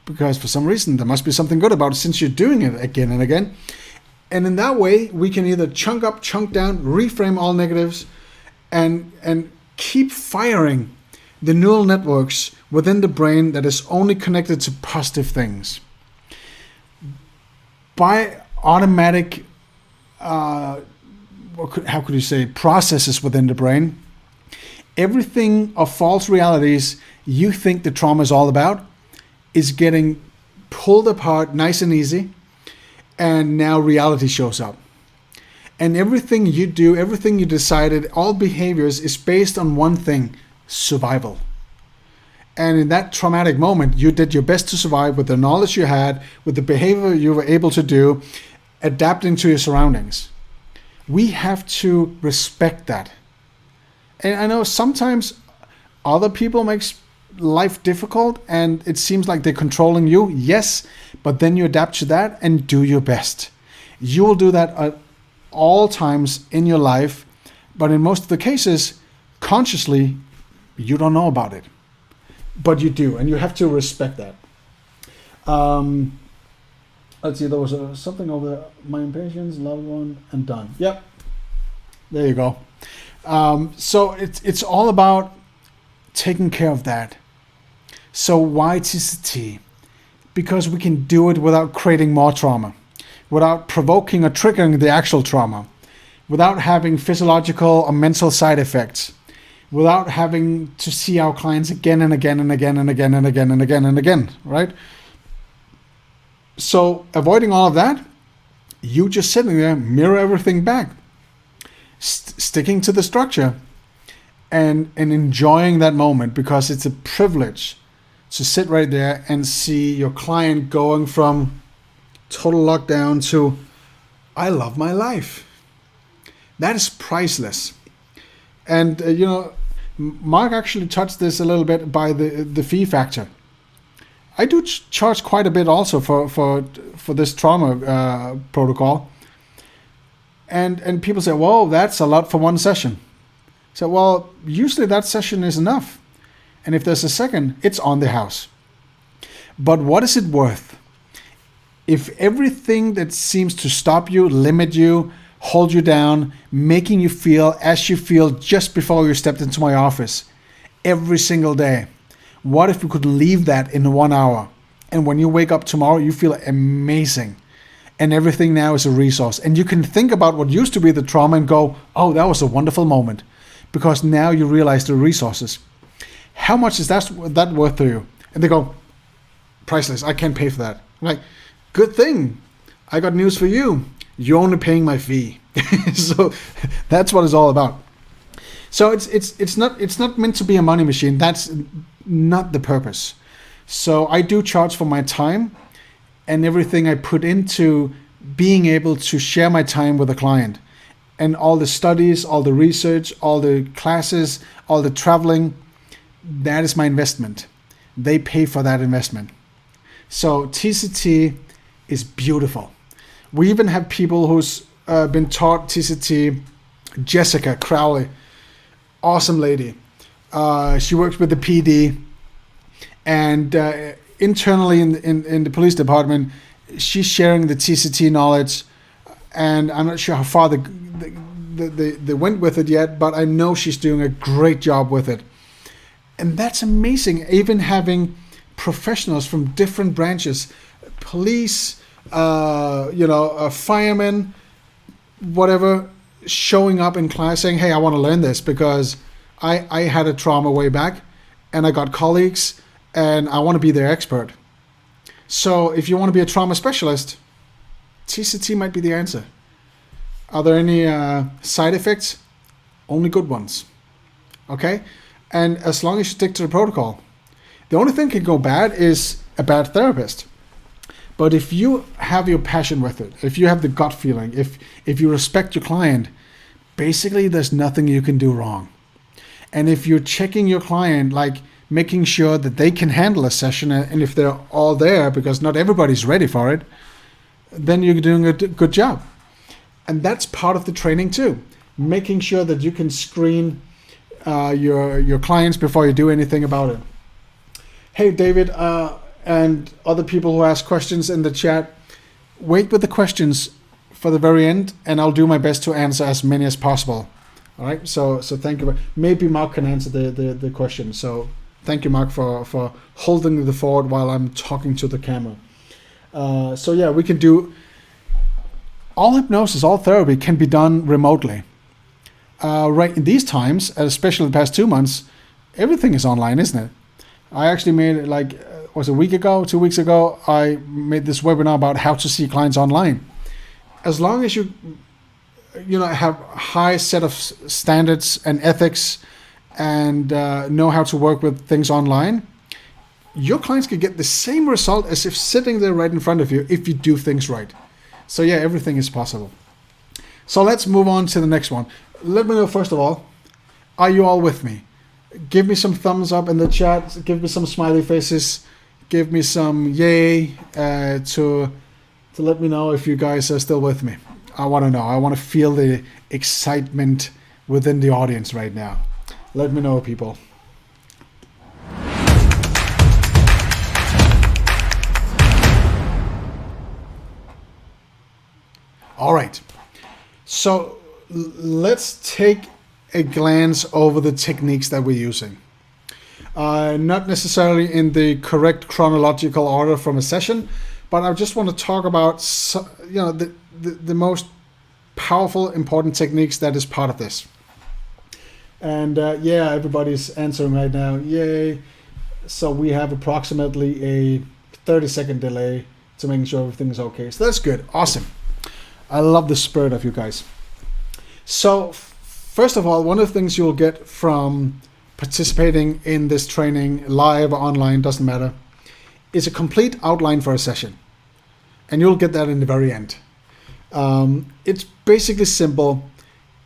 Because for some reason there must be something good about it since you're doing it again and again. And in that way, we can either chunk up, chunk down, reframe all negatives, and keep firing the neural networks within the brain that is only connected to positive things. By automatic, how could you say, processes within the brain, everything of false realities you think the trauma is all about is getting pulled apart nice and easy, and now reality shows up. And everything you do, everything you decided, all behaviors is based on one thing: survival. And in that traumatic moment, you did your best to survive with the knowledge you had, with the behavior you were able to do, adapting to your surroundings. We have to respect that. And I know sometimes other people makes life difficult and it seems like they're controlling you. Yes, but then you adapt to that and do your best. You will do that at all times in your life, but in most of the cases, consciously, you don't know about it. But you do, and you have to respect that. Let's see, there was something over my impatience, loved one, and done. Yep, there you go. So it's all about taking care of that. So why TCT? Because we can do it without creating more trauma, without provoking or triggering the actual trauma, without having physiological or mental side effects, without having to see our clients again and again and again and again and again and again and again, right? So avoiding all of that, you just sitting there, mirror everything back, sticking to the structure and enjoying that moment, because it's a privilege to sit right there and see your client going from total lockdown to, I love my life. That is priceless. And, Mark actually touched this a little bit by the fee factor. I do charge quite a bit also for this trauma protocol. And people say, whoa, that's a lot for one session. So, well, usually that session is enough. And if there's a second, it's on the house. But what is it worth? If everything that seems to stop you, limit you, hold you down, making you feel as you feel just before you stepped into my office every single day, what if we could leave that in 1 hour? And when you wake up tomorrow, you feel amazing. And everything now is a resource. And you can think about what used to be the trauma and go, oh, that was a wonderful moment. Because now you realize the resources. How much is that worth to you? And they go, priceless, I can't pay for that. I'm like, good thing. I got news for you. You're only paying my fee. So that's what it's all about. So it's not meant to be a money machine. That's not the purpose. So I do charge for my time and everything I put into being able to share my time with a client, and all the studies, all the research, all the classes, all the traveling. That is my investment. They pay for that investment. So TCT is beautiful. We even have people who's been taught TCT. Jessica Crowley, awesome lady. She works with the PD, and internally in the police department, she's sharing the TCT knowledge. And I'm not sure how far they went with it yet, but I know she's doing a great job with it. And that's amazing. Even having professionals from different branches, police, firemen, whatever, showing up in class saying, hey, I want to learn this because I had a trauma way back and I got colleagues and I want to be their expert. So if you want to be a trauma specialist, TCT might be the answer. Are there any side effects? Only good ones. Okay? And as long as you stick to the protocol. The only thing that can go bad is a bad therapist. But if you have your passion with it, if you have the gut feeling, if you respect your client, basically there's nothing you can do wrong. And if you're checking your client, like making sure that they can handle a session, and if they're all there, because not everybody's ready for it, then you're doing a good job. And that's part of the training too. Making sure that you can screen your clients before you do anything about it. Hey, David, and other people who ask questions in the chat, wait with the questions for the very end, and I'll do my best to answer as many as possible. All right, so thank you. Maybe Mark can answer the question. So thank you, Mark, for holding the fort while I'm talking to the camera. So yeah, we can do all hypnosis, all therapy can be done remotely. Right in these times, especially the past 2 months, everything is online, isn't it? I actually made it like, was it a week ago, 2 weeks ago, I made this webinar about how to see clients online. As long as you have high set of standards and ethics and know how to work with things online, your clients can get the same result as if sitting there right in front of you if you do things right. So yeah, everything is possible. So let's move on to the next one. Let me know, first of all, are you all with me? Give me some thumbs up in the chat. Give me some smiley faces. Give me some yay to let me know if you guys are still with me. I want to know. I want to feel the excitement within the audience right now. Let me know, people. All right. So let's take a glance over the techniques that we're using. Not necessarily in the correct chronological order from a session, but I just want to talk about the most powerful, important techniques that is part of this. And yeah, everybody's answering right now. Yay. So we have approximately a 30-second delay to making sure everything's okay. So that's good. Awesome. I love the spirit of you guys. So first of all, one of the things you'll get from participating in this training, live or online, doesn't matter, is a complete outline for a session. And you'll get that in the very end. It's basically simple.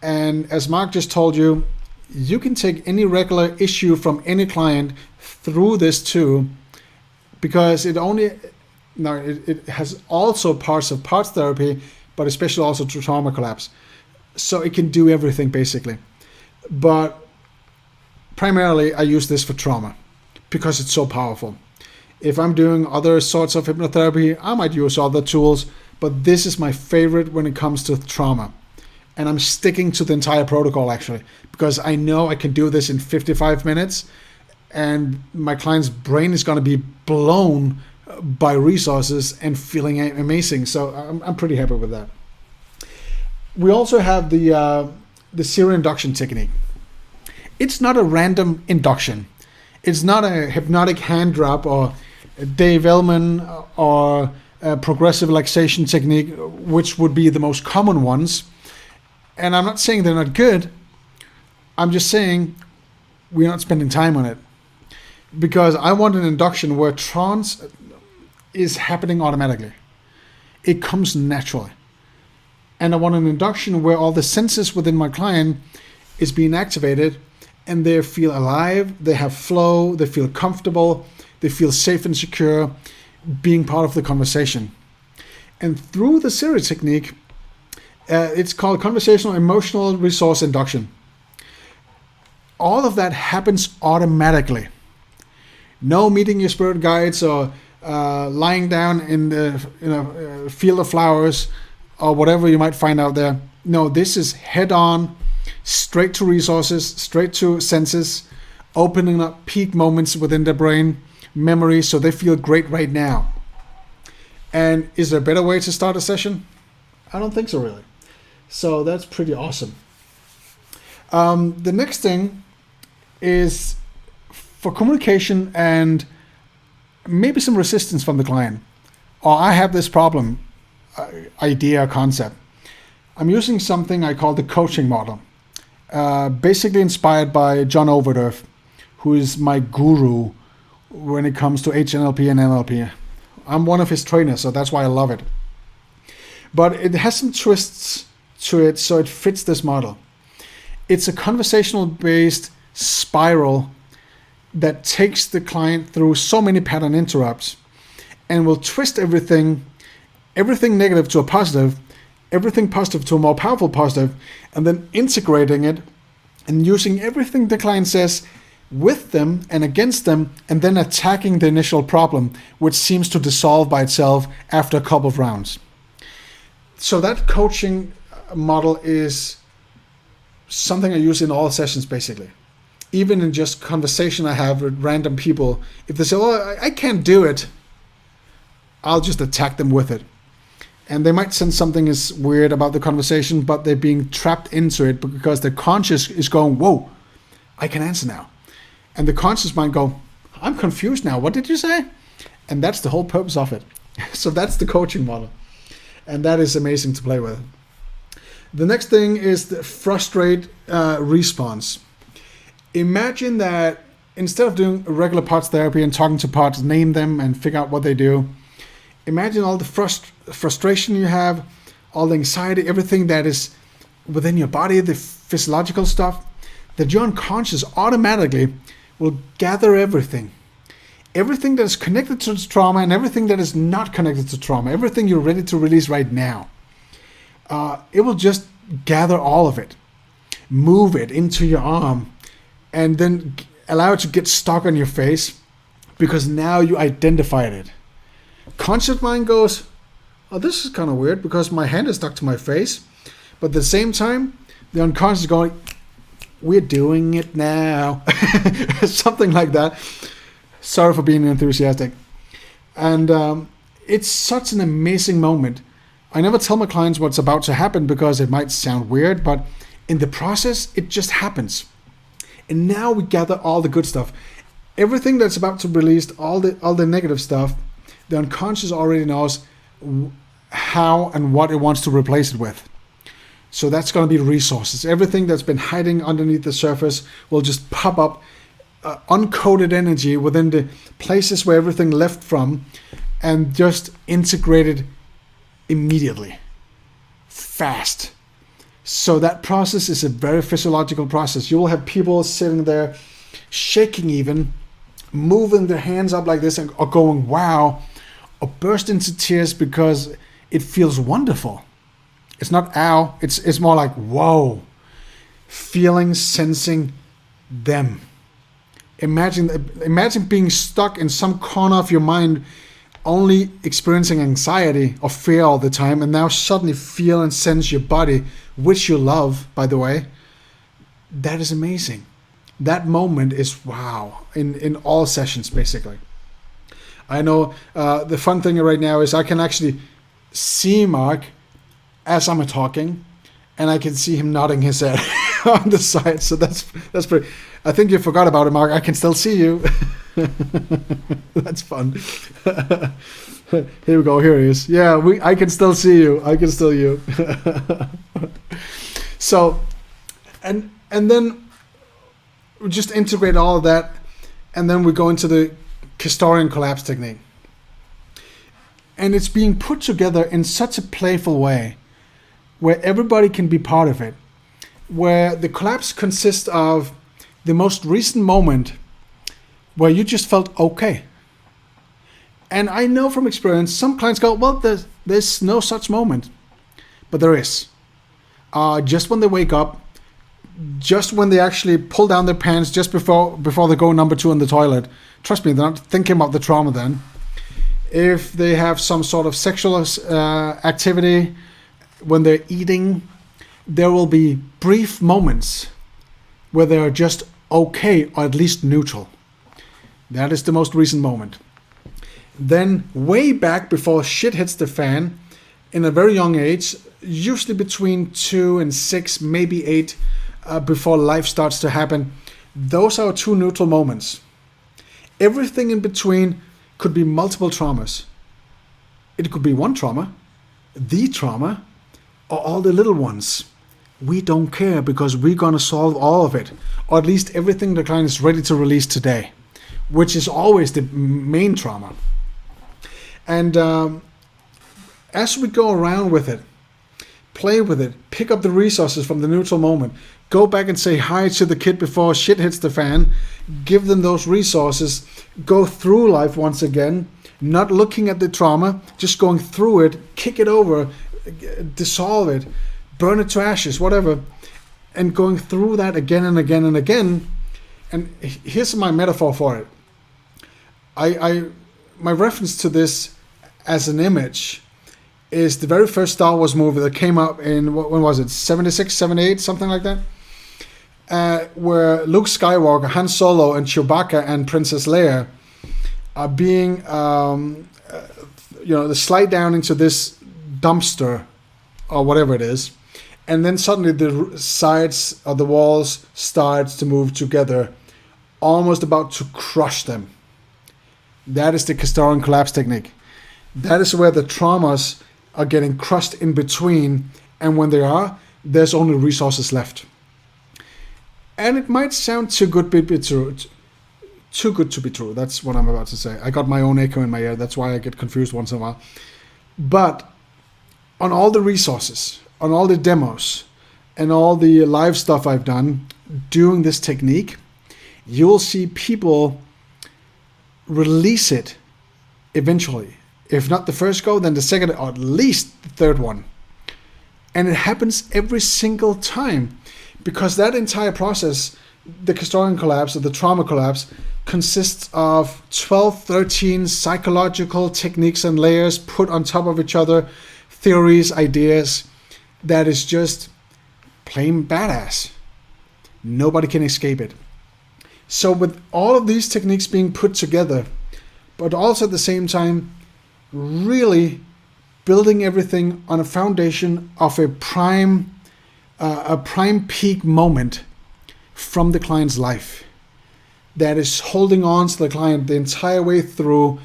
And as Mark just told you, you can take any regular issue from any client through this too, because it has also parts of parts therapy, but especially also to trauma collapse. So it can do everything basically. But primarily I use this for trauma because it's so powerful. If I'm doing other sorts of hypnotherapy, I might use other tools, but this is my favorite when it comes to trauma. And I'm sticking to the entire protocol actually, because I know I can do this in 55 minutes and my client's brain is going to be blown by resources and feeling amazing. So I'm pretty happy with that. We also have the serial induction technique. It's not a random induction. It's not a hypnotic hand drop or a Dave Ellman or a progressive relaxation technique, which would be the most common ones. And I'm not saying they're not good. I'm just saying we're not spending time on it. Because I want an induction where trance is happening automatically. It comes naturally. And I want an induction where all the senses within my client is being activated and they feel alive, they have flow, they feel comfortable, they feel safe and secure being part of the conversation. And through the serial technique, it's called conversational emotional resource induction. All of that happens automatically. No meeting your spirit guides or lying down in the field of flowers or whatever you might find out there. No, this is head on, straight to resources, straight to senses, opening up peak moments within their brain, memories, so they feel great right now. And is there a better way to start a session? I don't think so, really. So that's pretty awesome. The next thing is for communication and maybe some resistance from the client. or I have this problem, idea, concept. I'm using something I call the coaching model, basically inspired by John Overdurf, who is my guru when it comes to HNLP and NLP. I'm one of his trainers, so that's why I love it. But it has some twists to it, so it fits this model. It's a conversational-based spiral that takes the client through so many pattern interrupts and will twist everything negative to a positive, everything positive to a more powerful positive, and then integrating it and using everything the client says with them and against them, and then attacking the initial problem, which seems to dissolve by itself after a couple of rounds. So that coaching model is something I use in all sessions, basically. Even in just conversation I have with random people, if they say, "Oh, I can't do it," I'll just attack them with it. And they might sense something is weird about the conversation, but they're being trapped into it because their conscious is going, "Whoa, I can answer now." And the conscious mind go, "I'm confused now. What did you say?" And that's the whole purpose of it. So that's the coaching model. And that is amazing to play with. The next thing is the frustrate response. Imagine that instead of doing regular parts therapy and talking to parts, name them and figure out what they do. Imagine all the frustration you have, all the anxiety, everything that is within your body, the physiological stuff, that your unconscious automatically will gather everything. Everything that is connected to trauma and everything that is not connected to trauma, everything you're ready to release right now. It will just gather all of it, move it into your arm, and then allow it to get stuck on your face because now you identified it. Conscious mind goes, "Oh, this is kind of weird because my hand is stuck to my face." But at the same time, the unconscious is going, "We're doing it now." Something like that. Sorry for being enthusiastic. And it's such an amazing moment. I never tell my clients what's about to happen because it might sound weird, but in the process, it just happens. And now we gather all the good stuff. Everything that's about to release, all the negative stuff, the unconscious already knows how and what it wants to replace it with. So that's going to be resources. Everything that's been hiding underneath the surface will just pop up, uncoded energy within the places where everything left from, and just integrated immediately, fast. So that process is a very physiological process. You will have people sitting there shaking, even moving their hands up like this and or going wow, or burst into tears because it feels wonderful. It's not ow, it's more like whoa, feeling, sensing them. Imagine being stuck in some corner of your mind, only experiencing anxiety or fear all the time, and now suddenly feel and sense your body, which you love, by the way. That is amazing. That moment is wow in all sessions, basically. I know the fun thing right now is I can actually see Mark as I'm talking, and I can see him nodding his head on the side. So that's pretty. I think you forgot about it, Mark. I can still see you. That's fun. Here we go. Here he is. Yeah, I can still see you. I can still you. So, and then we just integrate all of that, and then we go into the Castorian collapse technique. And it's being put together in such a playful way, where everybody can be part of it, where the collapse consists of the most recent moment where you just felt okay. And I know from experience, some clients go, well, there's no such moment. But there is. Just when they wake up, just when they actually pull down their pants just before they go number 2 in the toilet. Trust me, they're not thinking about the trauma then. If they have some sort of sexual activity, when they're eating, there will be brief moments where they are just okay, or at least neutral. That is the most recent moment. Then way back before shit hits the fan, in a very young age, usually between 2 and 6, maybe 8, before life starts to happen, those are 2 neutral moments. Everything in between could be multiple traumas. It could be one trauma, the trauma, or all the little ones. We don't care because we're going to solve all of it, or at least everything the client is ready to release today, which is always the main trauma. And as we go around with it, play with it, pick up the resources from the neutral moment, go back and say hi to the kid before shit hits the fan, give them those resources, go through life once again, not looking at the trauma, just going through it, kick it over, dissolve it, burn it to ashes, whatever, and going through that again and again and again. And here's my metaphor for it. My reference to this as an image is the very first Star Wars movie that came out in, when was it, 76, 78, something like that? Where Luke Skywalker, Han Solo, and Chewbacca and Princess Leia are being, they slide down into this dumpster or whatever it is, and then suddenly the sides of the walls starts to move together, almost about to crush them. That is the Castorian collapse technique. That is where the traumas are getting crushed in between, and when they are, there's only resources left. And it might sound too good to be true. Too good to be true. That's what I'm about to say. I got my own echo in my ear. That's why I get confused once in a while. But on all the resources, on all the demos, and all the live stuff I've done doing this technique, you'll see people release it eventually. If not the first go, then the second, or at least the third one. And it happens every single time, because that entire process, the Castorian collapse or the trauma collapse, consists of 12, 13 psychological techniques and layers put on top of each other, theories, ideas, that is just plain badass. Nobody can escape it. So with all of these techniques being put together, but also at the same time, really building everything on a foundation of a prime peak moment from the client's life that is holding on to the client the entire way through,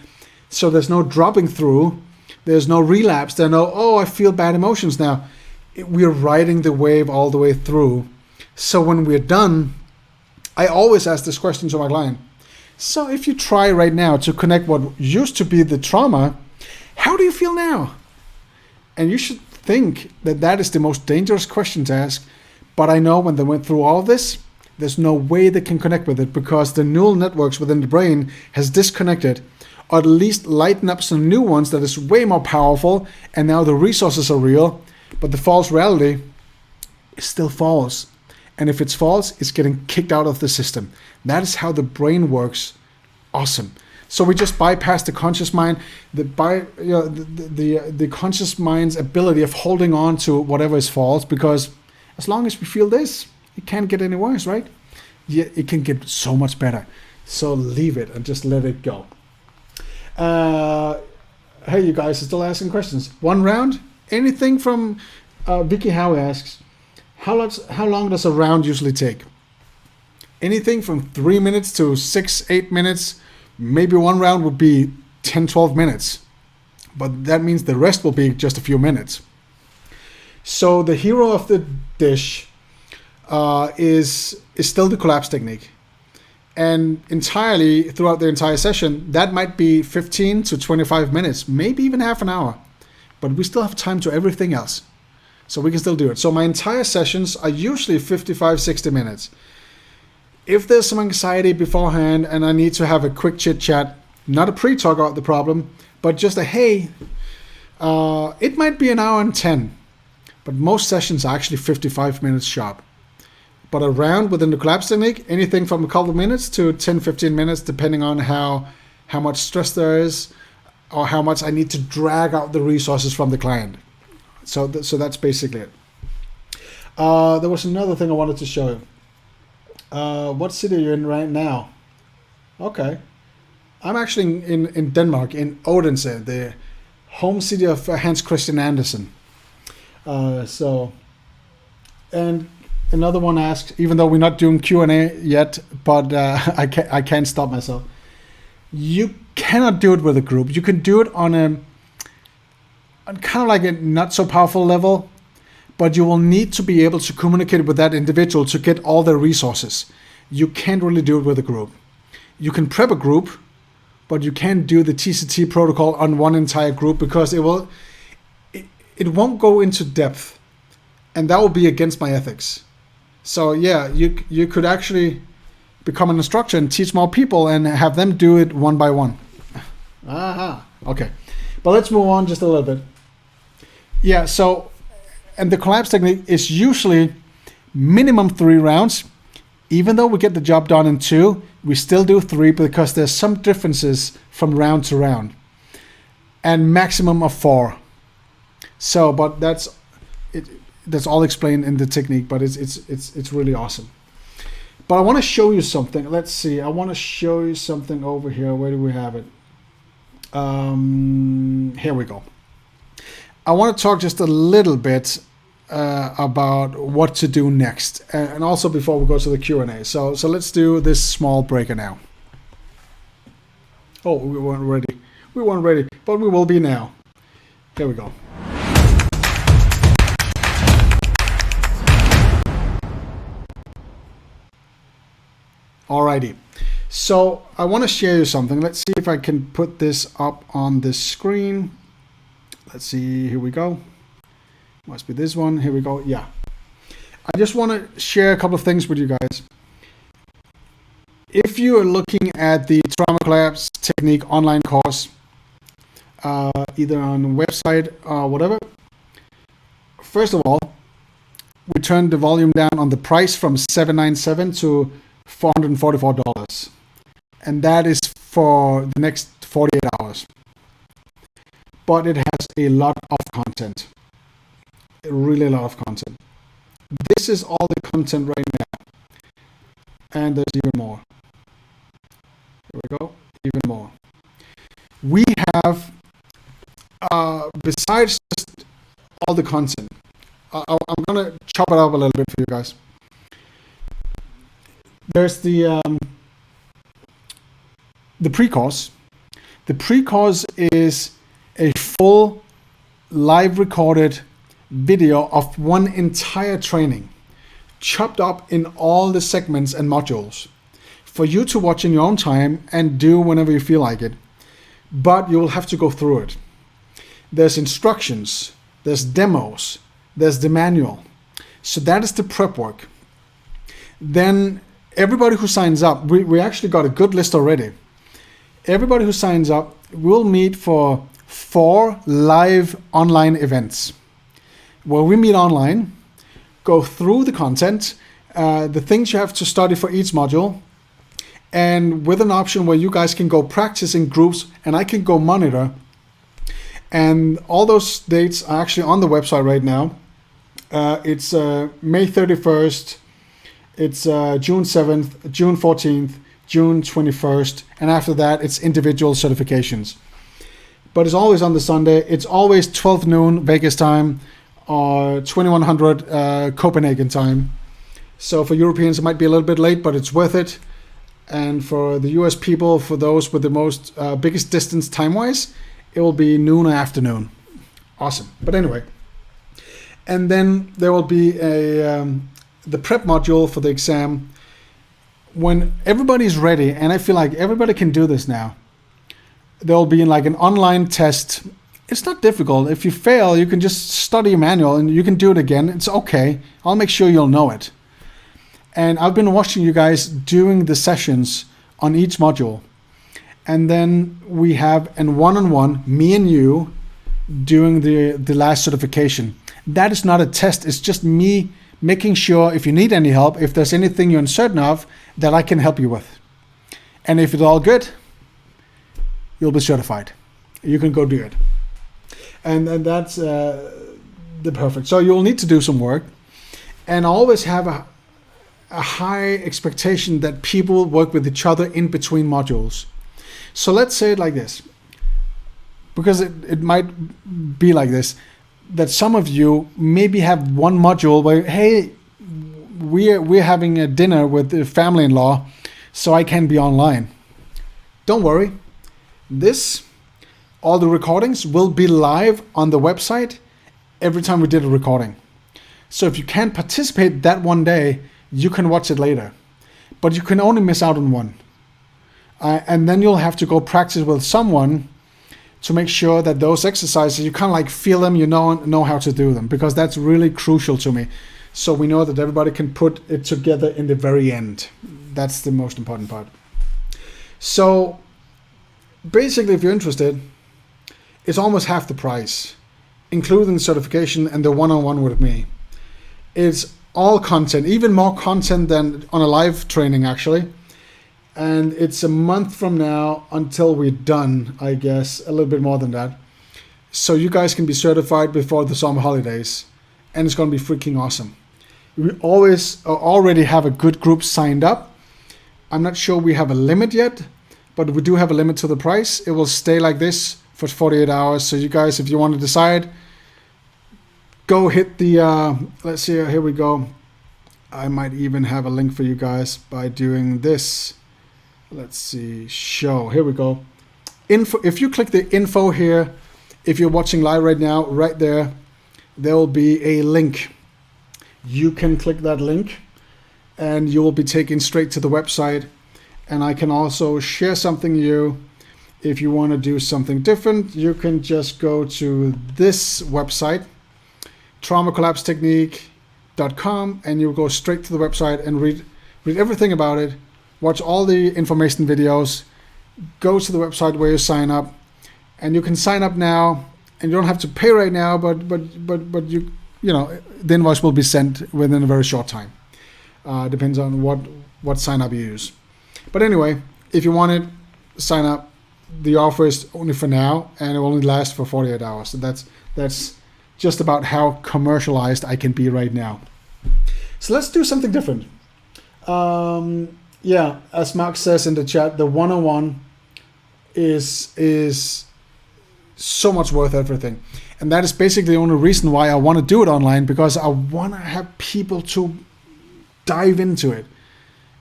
so there's no dropping through, there's no relapse, there's no, oh, I feel bad emotions now. We're riding the wave all the way through. So when we're done, I always ask this question to my client. So if you try right now to connect what used to be the trauma, how do you feel now? And you should think that that is the most dangerous question to ask. But I know when they went through all of this, there's no way they can connect with it, because the neural networks within the brain has disconnected, or at least lighten up some new ones that is way more powerful, and now the resources are real, but the false reality is still false. And if it's false, it's getting kicked out of the system. That is how the brain works. Awesome. So we just bypass the conscious mind, the conscious mind's ability of holding on to whatever is false, because as long as we feel this, it can't get any worse, right? Yeah, it can get so much better. So leave it and just let it go. Hey, you guys are still asking questions. One round? Anything from Vicky Howe asks, how long does a round usually take? Anything from 3 minutes to 6-8 minutes. Maybe one round would be 10-12 minutes, but that means the rest will be just a few minutes. So the hero of the dish is still the collapse technique, and entirely throughout the entire session, that might be 15 to 25 minutes, maybe even half an hour, but we still have time to everything else, so we can still do it. So my entire sessions are usually 55-60 minutes. If there's some anxiety beforehand and I need to have a quick chit chat, not a pre-talk about the problem, but just a hey, it might be an hour and 10, but most sessions are actually 55 minutes sharp. But a round within the collapse technique, anything from a couple of minutes to 10-15 minutes, depending on how much stress there is or how much I need to drag out the resources from the client. So that's basically it. There was another thing I wanted to show you. What city are you in right now? Okay. I'm actually in Denmark, in Odense, the home city of Hans Christian Andersen. And another one asks, even though we're not doing Q&A yet, but I can't stop myself. You cannot do it with a group. You can do it on a on kind of like a not so powerful level, but you will need to be able to communicate with that individual to get all their resources. You can't really do it with a group. You can prep a group, but you can't do the TCT protocol on one entire group because it won't go into depth, and that will be against my ethics. So yeah, you could actually become an instructor and teach more people and have them do it one by one. Aha. Okay. But let's move on just a little bit. Yeah, so, and the collapse technique is usually minimum 3 rounds. Even though we get the job done in 2, we still do 3 because there's some differences from round to round. And maximum of 4. So, but that's all explained in the technique, but it's really awesome. But I want to show you something. Let's see. I want to show you something over here. Where do we have it? Here we go. I want to talk just a little bit about what to do next, and also before we go to the Q&A. So let's do this small breaker now. Oh, we weren't ready. We weren't ready, but we will be now. Here we go. Alrighty, so I want to share you something. Let's see if I can put this up on the screen. Let's see, here we go. Must be this one, here we go, yeah. I just want to share a couple of things with you guys. If you are looking at the Trauma Collapse Technique online course, either on the website or whatever, first of all, we turned the volume down on the price from $797 to $444, and that is for the next 48 hours. But it has a lot of content, really a lot of content. This is all the content right now, and there's even more. Here we go, even more. We have, besides just all the content, I'm gonna chop it up a little bit for you guys. There's the pre-course. The pre-course is a full live recorded video of one entire training, chopped up in all the segments and modules for you to watch in your own time and do whenever you feel like it. But you will have to go through it. There's instructions, there's demos, there's the manual. So that is the prep work. Then everybody who signs up, we actually got a good list already. Everybody who signs up will meet for 4 live online events where we meet online, go through the content, the things you have to study for each module, and with an option where you guys can go practice in groups and I can go monitor. And all those dates are actually on the website right now. It's May 31st, it's June 7th, June 14th, June 21st, and after that it's individual certifications. But it's always on the Sunday. It's always 12 noon Vegas time or 2100 Copenhagen time. So for Europeans it might be a little bit late, but it's worth it. And for the US people, for those with the most biggest distance time-wise, it will be noon or afternoon. Awesome. But anyway, and then there will be the prep module for the exam. When everybody's ready, and I feel like everybody can do this now, there will be like an online test. It's not difficult. If you fail, you can just study a manual and you can do it again. It's okay. I'll make sure you'll know it. And I've been watching you guys doing the sessions on each module. And then we have an one-on-one, me and you, doing the last certification. That is not a test. It's just me making sure if you need any help, if there's anything you're uncertain of, that I can help you with. And if it's all good, you'll be certified. You can go do it. And that's the perfect. So you'll need to do some work. And always have a high expectation that people work with each other in between modules. So let's say it like this, because it might be like this, that some of you maybe have one module where, hey, we're having a dinner with the family-in-law, so I can be online. Don't worry. This all the recordings will be live on the website every time we did a recording. So if you can't participate that one day, you can watch it later. But you can only miss out on one. And then you'll have to go practice with someone to make sure that those exercises, you kind of like feel them, you know how to do them, because that's really crucial to me. So we know that everybody can put it together in the very end. That's the most important part. So basically, if you're interested, it's almost half the price, including certification and the one-on-one with me. It's all content, even more content than on a live training actually. And it's a month from now until we're done, I guess, a little bit more than that. So you guys can be certified before the summer holidays, and it's going to be freaking awesome. We already have a good group signed up. I'm not sure we have a limit yet, but we do have a limit to the price. It will stay like this for 48 hours. So you guys, if you want to decide, go hit the, let's see, here we go. I might even have a link for you guys by doing this. Let's see, show, here we go. Info. If you click the info here, if you're watching live right now, right there will be a link. You can click that link and you will be taken straight to the website. And I can also share something new. If you want to do something different, you can just go to this website, traumacollapsetechnique.com, and you'll go straight to the website and read everything about it. Watch all the information videos, go to the website where you sign up, and you can sign up now, and you don't have to pay right now, but you know, the invoice will be sent within a very short time. Depends on what sign up you use. But anyway, if you want it, sign up. The offer is only for now, and it will only last for 48 hours. So that's just about how commercialized I can be right now. So let's do something different. Yeah, as Mark says in the chat, the one-on-one is so much worth everything. And that is basically the only reason why I want to do it online, because I want to have people to dive into it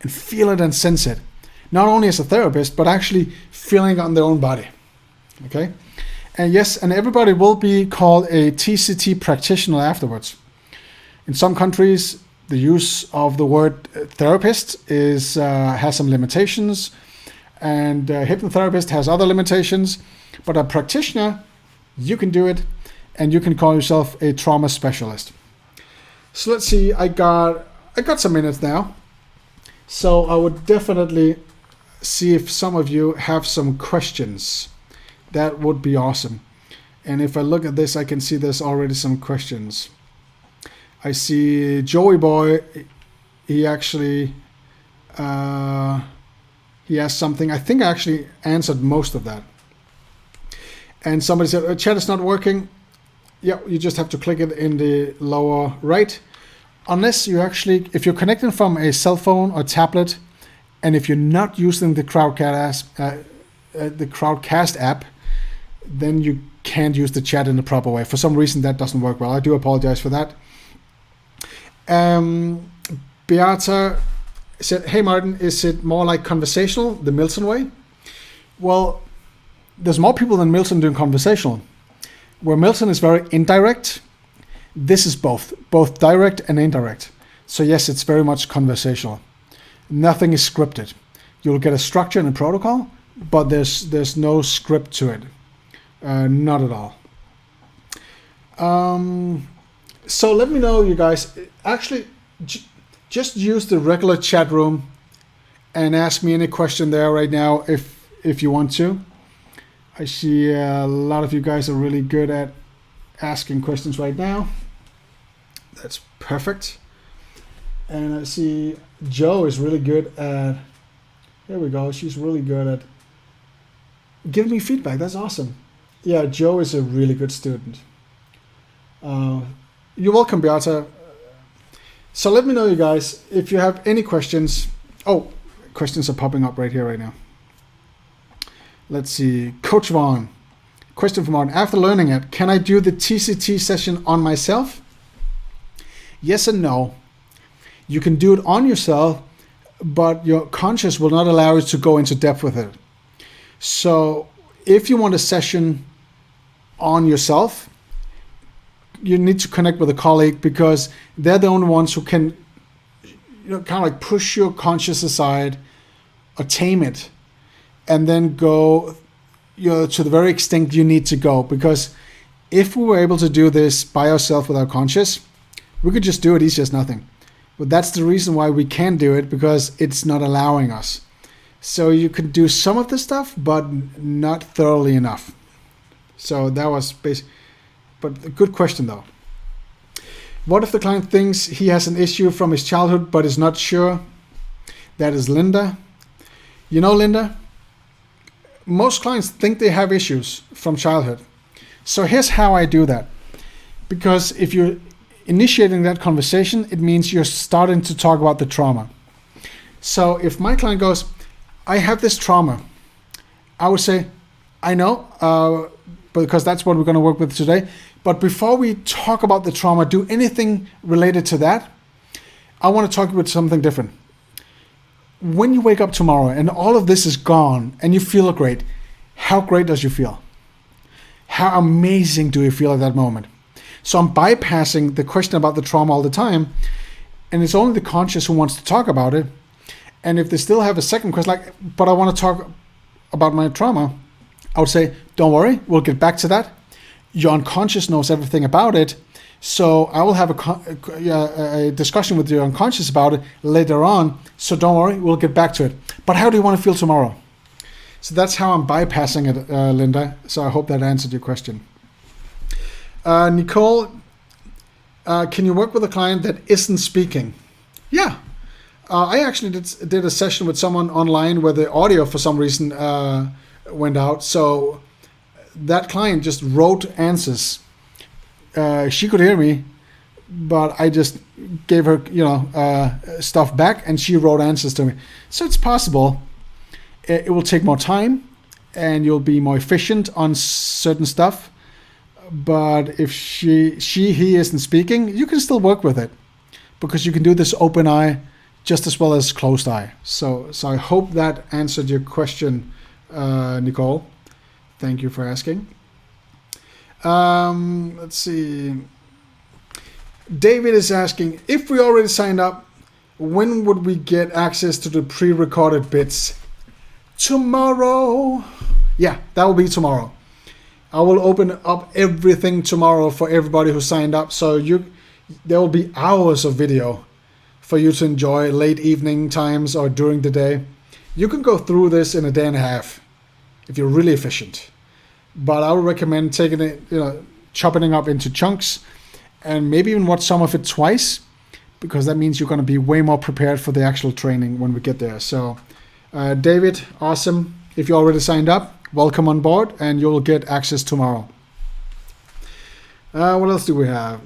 and feel it and sense it. Not only as a therapist, but actually feeling it on their own body. Okay? And yes, and everybody will be called a TCT practitioner afterwards. In some countries, the use of the word therapist has some limitations, and hypnotherapist has other limitations, but a practitioner, you can do it, and you can call yourself a trauma specialist. So let's see, I got some minutes now, so I would definitely see if some of you have some questions. That would be awesome. And if I look at this, I can see there's already some questions. I see Joey Boy, he actually, he asked something. I think I actually answered most of that. And somebody said, chat is not working. Yeah, you just have to click it in the lower right. Unless you actually, if you're connecting from a cell phone or tablet, and if you're not using the Crowdcast app, then you can't use the chat in the proper way. For some reason, that doesn't work well. I do apologize for that. Beata said, hey Martin, is it more like conversational, the Milton way? Well, there's more people than Milton doing conversational. Where Milton is very indirect, this is both direct and indirect. So yes, it's very much conversational. Nothing is scripted. You'll get a structure and a protocol, but there's no script to it. Not at all. So let me know, you guys. Actually, just use the regular chat room and ask me any question there right now if you want to. I see a lot of you guys are really good at asking questions right now. That's perfect. And I see Jo is really good at, there we go, she's really good at giving me feedback. That's awesome. Yeah, Jo is a really good student. You're welcome, Beata. So let me know, you guys, if you have any questions. Oh, questions are popping up right here, right now. Let's see. Coach Vaughn. Question from Martin. After learning it, can I do the TCT session on myself? Yes and no. You can do it on yourself, but your conscious will not allow you to go into depth with it. So if you want a session on yourself. You need to connect with a colleague, because they're the only ones who can, kind of like push your conscious aside or tame it, and then go, to the very extent you need to go. Because if we were able to do this by ourselves with our conscious, we could just do it easy as nothing. But that's the reason why we can't do it, because it's not allowing us. So you can do some of the stuff, but not thoroughly enough. So that was basic. But a good question though. What if the client thinks he has an issue from his childhood but is not sure? That is Linda. Linda, most clients think they have issues from childhood. So here's how I do that. Because if you're initiating that conversation, it means you're starting to talk about the trauma. So if my client goes, I have this trauma, I would say, I know, because that's what we're going to work with today. But before we talk about the trauma, do anything related to that, I want to talk about something different. When you wake up tomorrow and all of this is gone and you feel great, how great does you feel? How amazing do you feel at that moment? So I'm bypassing the question about the trauma all the time, and it's only the conscious who wants to talk about it. And if they still have a second question, like, but I want to talk about my trauma, I would say, don't worry, we'll get back to that. Your unconscious knows everything about it. So I will have a discussion with your unconscious about it later on. So don't worry, we'll get back to it. But how do you want to feel tomorrow? So that's how I'm bypassing it, Linda. So I hope that answered your question. Nicole, can you work with a client that isn't speaking? Yeah. I actually did a session with someone online where the audio for some reason went out. So that client just wrote answers. She could hear me, but I just gave her, stuff back, and she wrote answers to me. So it's possible. It will take more time, and you'll be more efficient on certain stuff. But if he isn't speaking, you can still work with it, because you can do this open eye just as well as closed eye. So I hope that answered your question, Nicole. Thank you for asking. Let's see. David is asking, if we already signed up, when would we get access to the pre-recorded bits? Tomorrow. Yeah, that will be tomorrow. I will open up everything tomorrow for everybody who signed up. So there will be hours of video for you to enjoy late evening times or during the day. You can go through this in a day and a half if you're really efficient. But I would recommend taking it, chopping it up into chunks, and maybe even watch some of it twice, because that means you're going to be way more prepared for the actual training when we get there. So, David, awesome. If you already signed up, welcome on board, and you'll get access tomorrow. What else do we have?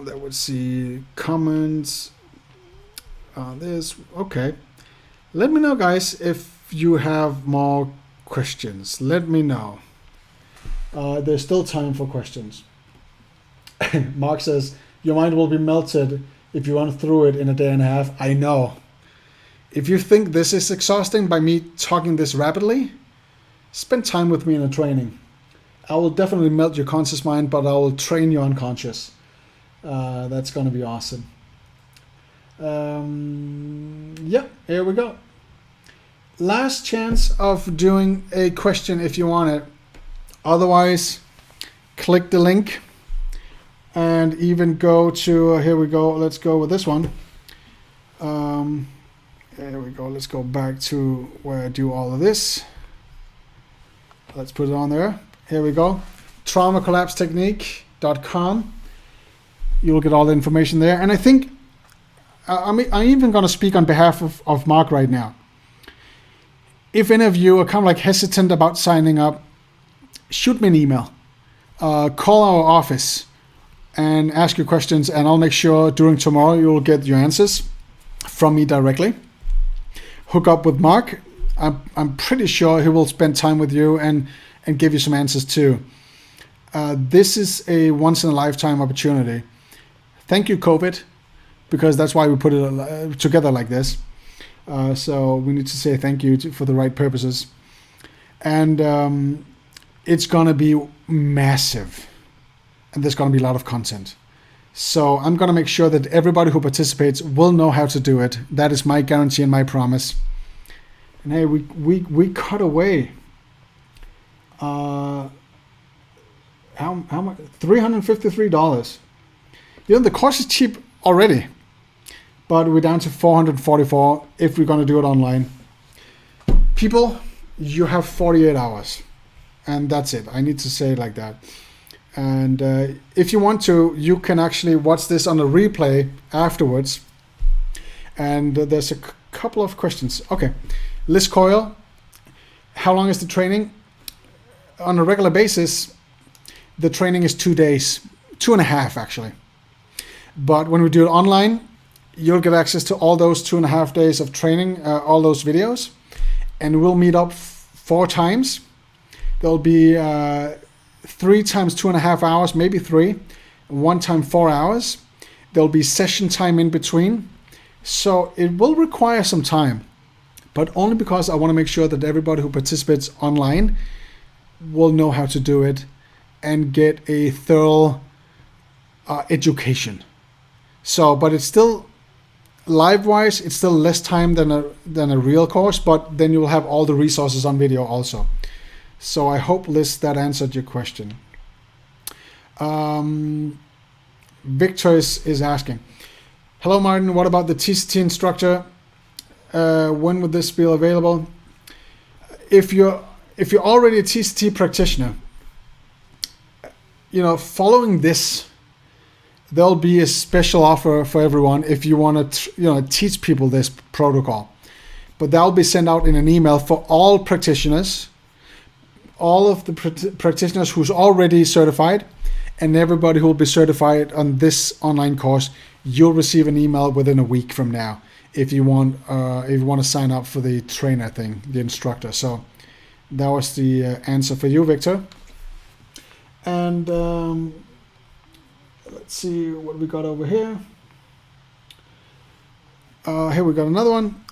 Let's see, comments on this. Okay. Let me know, guys, if you have more questions. Let me know. There's still time for questions. Mark says, your mind will be melted if you run through it in a day and a half. I know. If you think this is exhausting by me talking this rapidly, spend time with me in a training. I will definitely melt your conscious mind, but I will train your unconscious. That's going to be awesome. Yeah, here we go. Last chance of doing a question if you want it. Otherwise, click the link and even go to, here we go, let's go with this one. There we go, let's go back to where I do all of this. Let's put it on there. Here we go, traumacollapsetechnique.com. You'll get all the information there. And I think, I'm even going to speak on behalf of Mark right now. If any of you are kind of like hesitant about signing up, shoot me an email. Call our office and ask your questions, and I'll make sure during tomorrow you'll get your answers from me directly. Hook up with Mark. I'm pretty sure he will spend time with you and give you some answers too. This is a once-in-a-lifetime opportunity. Thank you, COVID, because that's why we put it together like this. So we need to say thank you for the right purposes. And it's going to be massive. And there's going to be a lot of content. So I'm going to make sure that everybody who participates will know how to do it. That is my guarantee and my promise. And hey, we cut away. How much? $353. The course is cheap already, but we're down to $444 if we're going to do it online. People, you have 48 hours, and that's it. I need to say it like that. And if you want to, you can actually watch this on a replay afterwards. And there's a couple of questions. Okay, Liz Coyle, how long is the training? On a regular basis, the training is 2 days, 2.5 actually. But when we do it online, you'll get access to all those 2.5 days of training, all those videos, and we'll meet up 4 times. There'll be 3 times 2.5 hours, maybe 3, 1 time 4 hours. There'll be session time in between. So it will require some time, but only because I want to make sure that everybody who participates online will know how to do it and get a thorough education. So, but it's still live-wise, it's still less time than a real course, but then you will have all the resources on video also. So I hope, Liz, that answered your question. Victor is asking, hello, Martin, what about the TCT instructor? When would this be available? If you're already a TCT practitioner, following this, there'll be a special offer for everyone if you want to teach people this protocol. But that'll be sent out in an email for all practitioners, all of the practitioners who's already certified, and everybody who will be certified on this online course. You'll receive an email within a week from now if you want to sign up for the trainer thing, the instructor. So that was the answer for you, Victor. And let's see what we got over here. Here we got another one.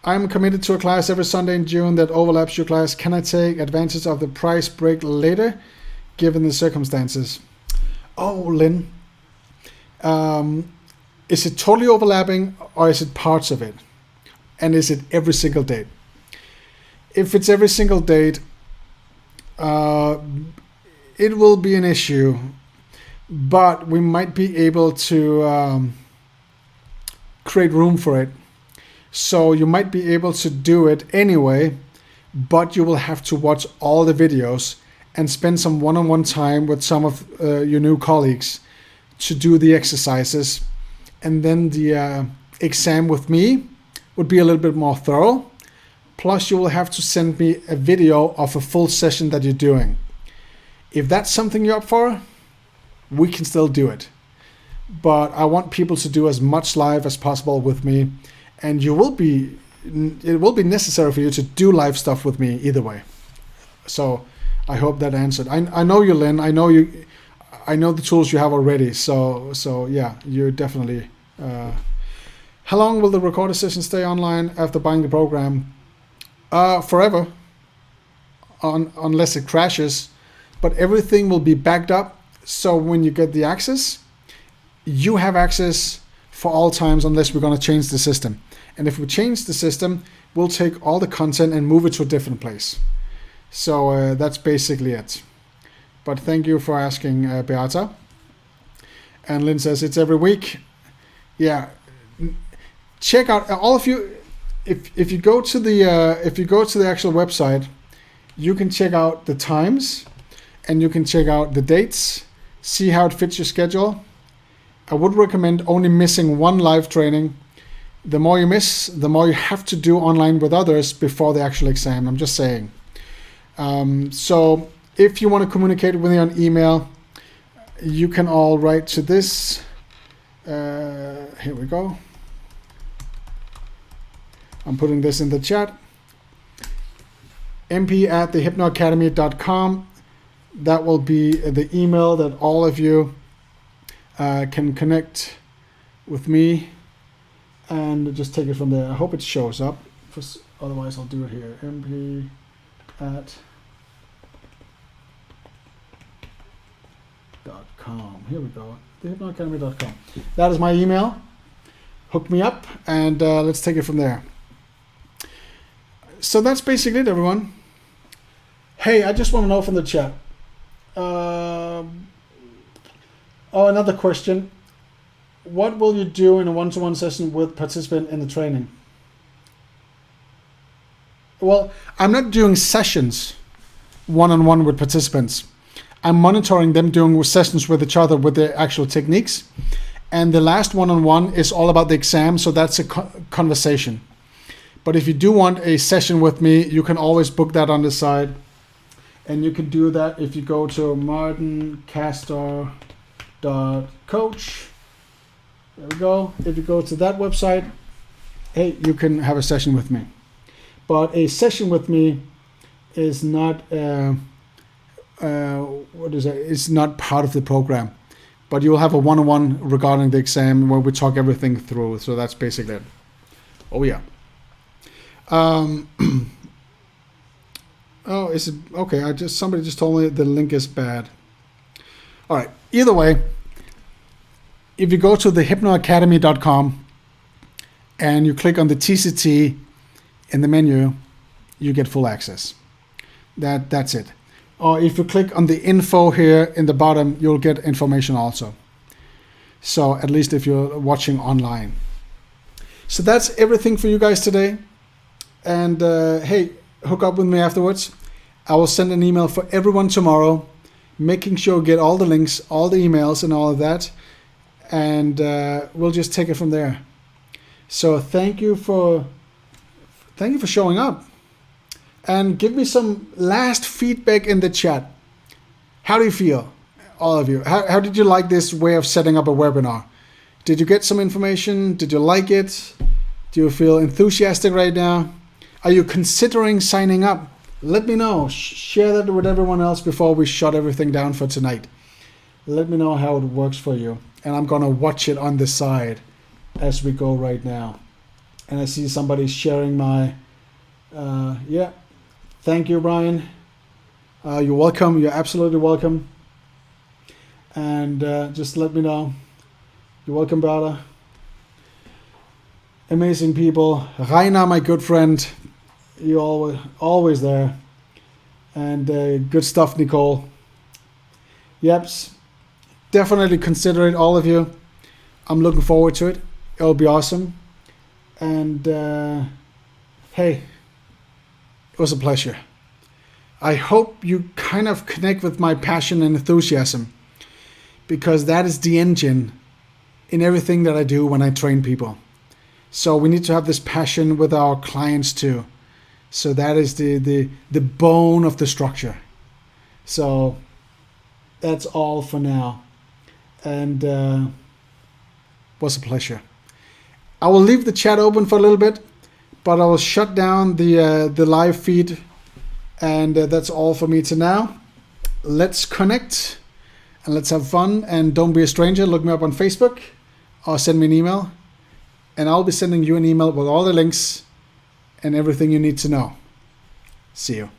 I'm committed to a class every Sunday in June that overlaps your class. Can I take advantage of the price break later, given the circumstances? Oh, Lynn. Is it totally overlapping, or is it parts of it? And is it every single date? If it's every single date, it will be an issue, but we might be able to create room for it. So you might be able to do it anyway, but you will have to watch all the videos and spend some one-on-one time with some of your new colleagues to do the exercises. And then the exam with me would be a little bit more thorough. Plus you will have to send me a video of a full session that you're doing. If that's something you're up for, we can still do it. But I want people to do as much live as possible with me. And it will be necessary for you to do live stuff with me either way. So I hope that answered. I know you, Lynn. I know the tools you have already. So yeah, you're definitely. How long will the recorded session stay online after buying the program? Forever, unless it crashes. But everything will be backed up. So when you get the access, you have access for all times, unless we're going to change the system. And if we change the system, we'll take all the content and move it to a different place. So that's basically it. But thank you for asking, Beata. And Lynn says it's every week. Yeah, check out all of you. If you go to the actual website, you can check out the times, and you can check out the dates. See how it fits your schedule. I would recommend only missing one live training. The more you miss, the more you have to do online with others before the actual exam. I'm just saying. So if you want to communicate with me on email, you can all write to this. Here we go. I'm putting this in the chat. mp@thehypnoacademy.com. That will be the email that all of you can connect with me, and just take it from there. I hope it shows up. Otherwise, I'll do it here. at .com. Here we go. thehypnoacademy.com. That is my email. Hook me up and let's take it from there. So that's basically it, everyone. Hey, I just want to know from the chat. Another question. What will you do in a one-to-one session with participant in the training? Well, I'm not doing sessions one-on-one with participants. I'm monitoring them doing sessions with each other with the actual techniques. And the last one-on-one is all about the exam, so that's a conversation. But if you do want a session with me, you can always book that on the side. And you can do that if you go to martincastor.coach. There we go. If you go to that website, hey, you can have a session with me. But a session with me is not it's not part of the program. But you'll have a one-on-one regarding the exam where we talk everything through. So that's basically it. Oh yeah. Oh, is it okay? Somebody just told me the link is bad. All right. Either way, if you go to thehypnoacademy.com and you click on the TCT in the menu, you get full access. That's it. Or if you click on the info here in the bottom, you'll get information also. So at least if you're watching online. So that's everything for you guys today. And hey, hook up with me afterwards. I will send an email for everyone tomorrow, making sure you get all the links, all the emails and all of that. And we'll just take it from there. So thank you for showing up. And give me some last feedback in the chat. How do you feel, all of you? How did you like this way of setting up a webinar? Did you get some information? Did you like it? Do you feel enthusiastic right now? Are you considering signing up? Let me know. Share that with everyone else before we shut everything down for tonight. Let me know how it works for you. And I'm going to watch it on the side as we go right now. And I see somebody sharing my... yeah. Thank you, Brian. You're welcome. You're absolutely welcome. And just let me know. You're welcome, brother. Amazing people. Rainer, my good friend. You're always there. And good stuff, Nicole. Yep. Definitely consider it, all of you. I'm looking forward to it. It'll be awesome. And hey, it was a pleasure. I hope you kind of connect with my passion and enthusiasm, because that is the engine in everything that I do when I train people. So we need to have this passion with our clients too. So that is the bone of the structure. So that's all for now. And was a pleasure. I will leave the chat open for a little bit, but I will shut down the live feed. And that's all for me to now. Let's connect and let's have fun. And don't be a stranger. Look me up on Facebook or send me an email. And I'll be sending you an email with all the links and everything you need to know. See you.